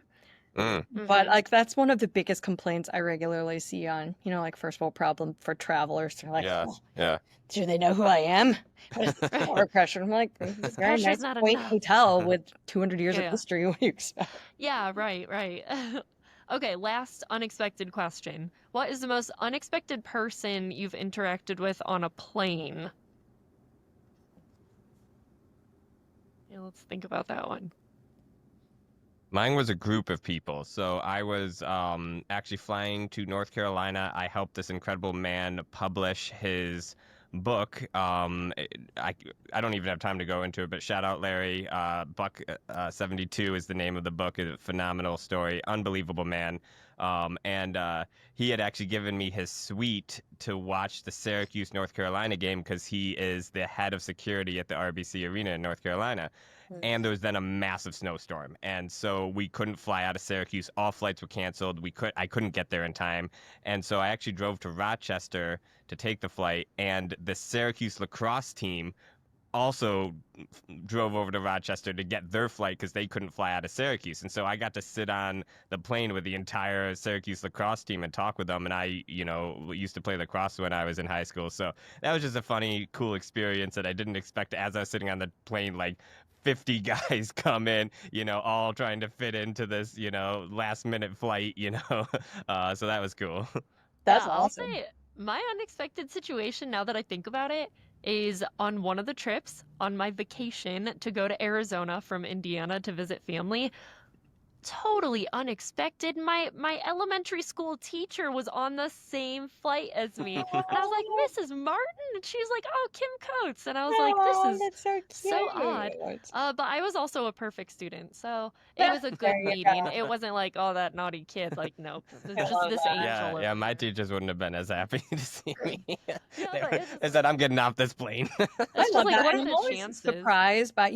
Mm. But like that's one of the biggest complaints I regularly see on, like first world problem for travelers. They're like, Yeah. "Oh, Yeah. do they know who I am? What is this water pressure?" I'm like, this is a very Pressure's nice not quaint enough. hotel with 200 years Yeah. of history. What do you expect? Yeah, right. Okay, last unexpected question. What is the most unexpected person you've interacted with on a plane? Yeah, let's think about that one. Mine was a group of people. So I was actually flying to North Carolina. I helped this incredible man publish his book. I don't even have time to go into it, but shout out Larry. Buck 72 is the name of the book. It's a phenomenal story. Unbelievable man. And he had actually given me his suite to watch the Syracuse, North Carolina game because he is the head of security at the RBC Arena in North Carolina. And there was then a massive snowstorm, and so we couldn't fly out of Syracuse. All flights were canceled. I couldn't get there in time, and so I actually drove to Rochester to take the flight. And the Syracuse lacrosse team also drove over to Rochester to get their flight because they couldn't fly out of Syracuse. And so I got to sit on the plane with the entire Syracuse lacrosse team and talk with them. And I, used to play lacrosse when I was in high school, so that was just a funny, cool experience that I didn't expect. As I was sitting on the plane, like 50 guys come in, all trying to fit into this, last minute flight, so that was cool. That's Yeah, awesome. I'll say my unexpected situation, now that I think about it, is on one of the trips on my vacation to go to Arizona from Indiana to visit family. Totally unexpected. My elementary school teacher was on the same flight as me. And I was like, Mrs. Martin? And she was like, oh, Kim Coates. And I was like, this is that's so cute. so odd. But I was also a perfect student, so it That's was a good there you meeting. go. It wasn't like, oh, that naughty kid. Like, nope. It's just love this that. angel. Yeah, over my here. teachers wouldn't have been as happy to see me. Yeah, They but they said, I'm getting off this plane. I just love like, that. what And are I'm the always chances? surprised by,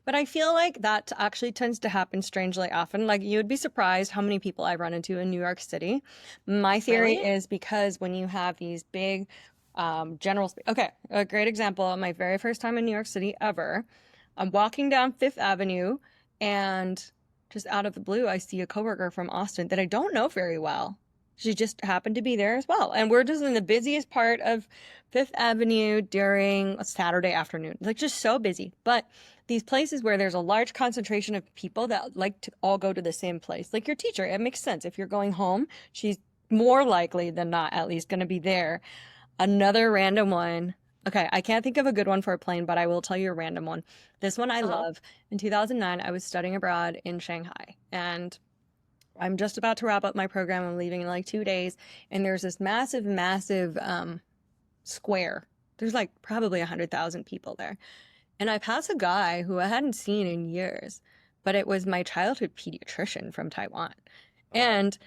but I feel like that actually tends to happen strangely often. Like you would be surprised how many people I run into in New York City. My theory Really? is because when you have these big okay, a great example, my very first time in New York City ever, I'm walking down Fifth Avenue and just out of the blue, I see a coworker from Austin that I don't know very well. She just happened to be there as well. And we're just in the busiest part of Fifth Avenue during a Saturday afternoon. Like just so busy. But these places where there's a large concentration of people that like to all go to the same place. Like your teacher, it makes sense. If you're going home, she's more likely than not at least going to be there. Another random one. Okay, I can't think of a good one for a plane, but I will tell you a random one. This one I love. In 2009, I was studying abroad in Shanghai, and I'm just about to wrap up my program. I'm leaving in like 2 days, and there's this massive square. There's like probably 100,000 people there. And I pass a guy who I hadn't seen in years, but it was my childhood pediatrician from Taiwan. And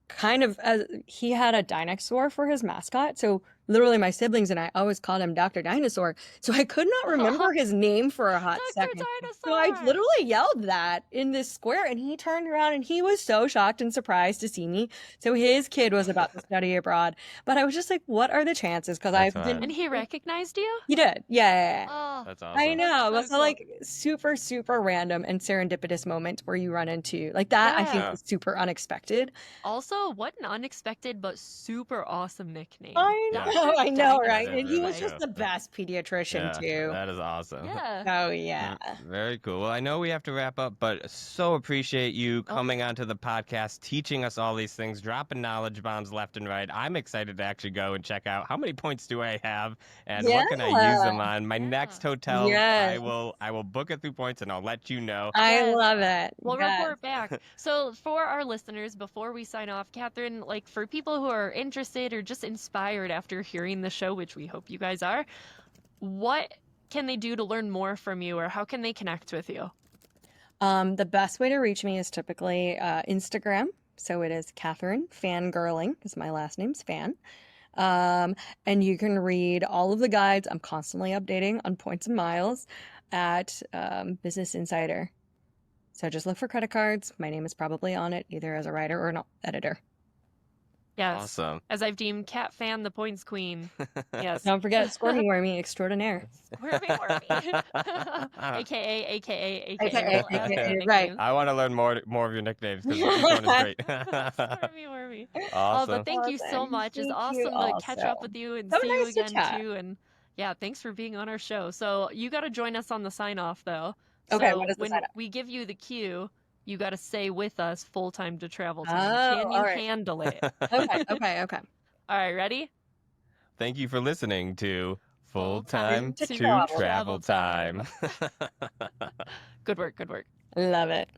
kind of he had a dinosaur for his mascot. So literally my siblings and I always called him Dr. Dinosaur. So I could not remember his name for a hot Dr. second. So I Dinosaur! literally yelled that in this square, and he turned around and he was so shocked and surprised to see me. So his kid was about to study abroad. But I was just like, what are the chances? Because I've That's been... fun. And he recognized you? He did. Yeah. Oh, That's awesome. I know. That's So so like super, super random and serendipitous moments where you run into like that, I think Yeah. is super unexpected. also, what an unexpected but super awesome nickname. I Yeah. know. Oh, I know, Dang it. right? That is And he really was just cool. the best pediatrician Yeah, too. that is awesome. Yeah. Oh yeah. Very cool. Well, I know we have to wrap up, but so appreciate you coming onto the podcast, teaching us all these things, dropping knowledge bombs left and right. I'm excited to actually go and check out how many points do I have and what can I use them on. My next hotel, Yes. I will book it through points and I'll let you know. I Yes. love it. We'll Yes. report back. So, for our listeners, before we sign off, Catherine, like for people who are interested or just inspired after hearing the show, which we hope you guys are, what can they do to learn more from you, or how can they connect with you? The best way to reach me is typically Instagram. So it is Katherine Fan Girling, because my last name's Fan. And you can read all of the guides. I'm constantly updating on points and miles at Business Insider. So just look for credit cards. My name is probably on it, either as a writer or an editor. Yes. Awesome. As I've deemed Cat Fan the points queen. Yes. Don't forget Squirmy Wormy Extraordinaire. Squirmy Wormy. AKA. AKA, right. I want to learn more of your nicknames because each one is great. Squirmy Wormy. Oh, Awesome. but thank you so Awesome. much. It's Thank you awesome to catch up also. with you and So see you nice to again chat. too. And yeah, thanks for being on our show. So you got to join us on the sign off though. Okay, So what is the when sign-off? we give you the cue, you got to say with us full time to travel Oh, time. Can you all right. handle it? Okay. All right, ready? Thank you for listening to Full Time to to Travel Travel Time. Good work. Good work. Love it.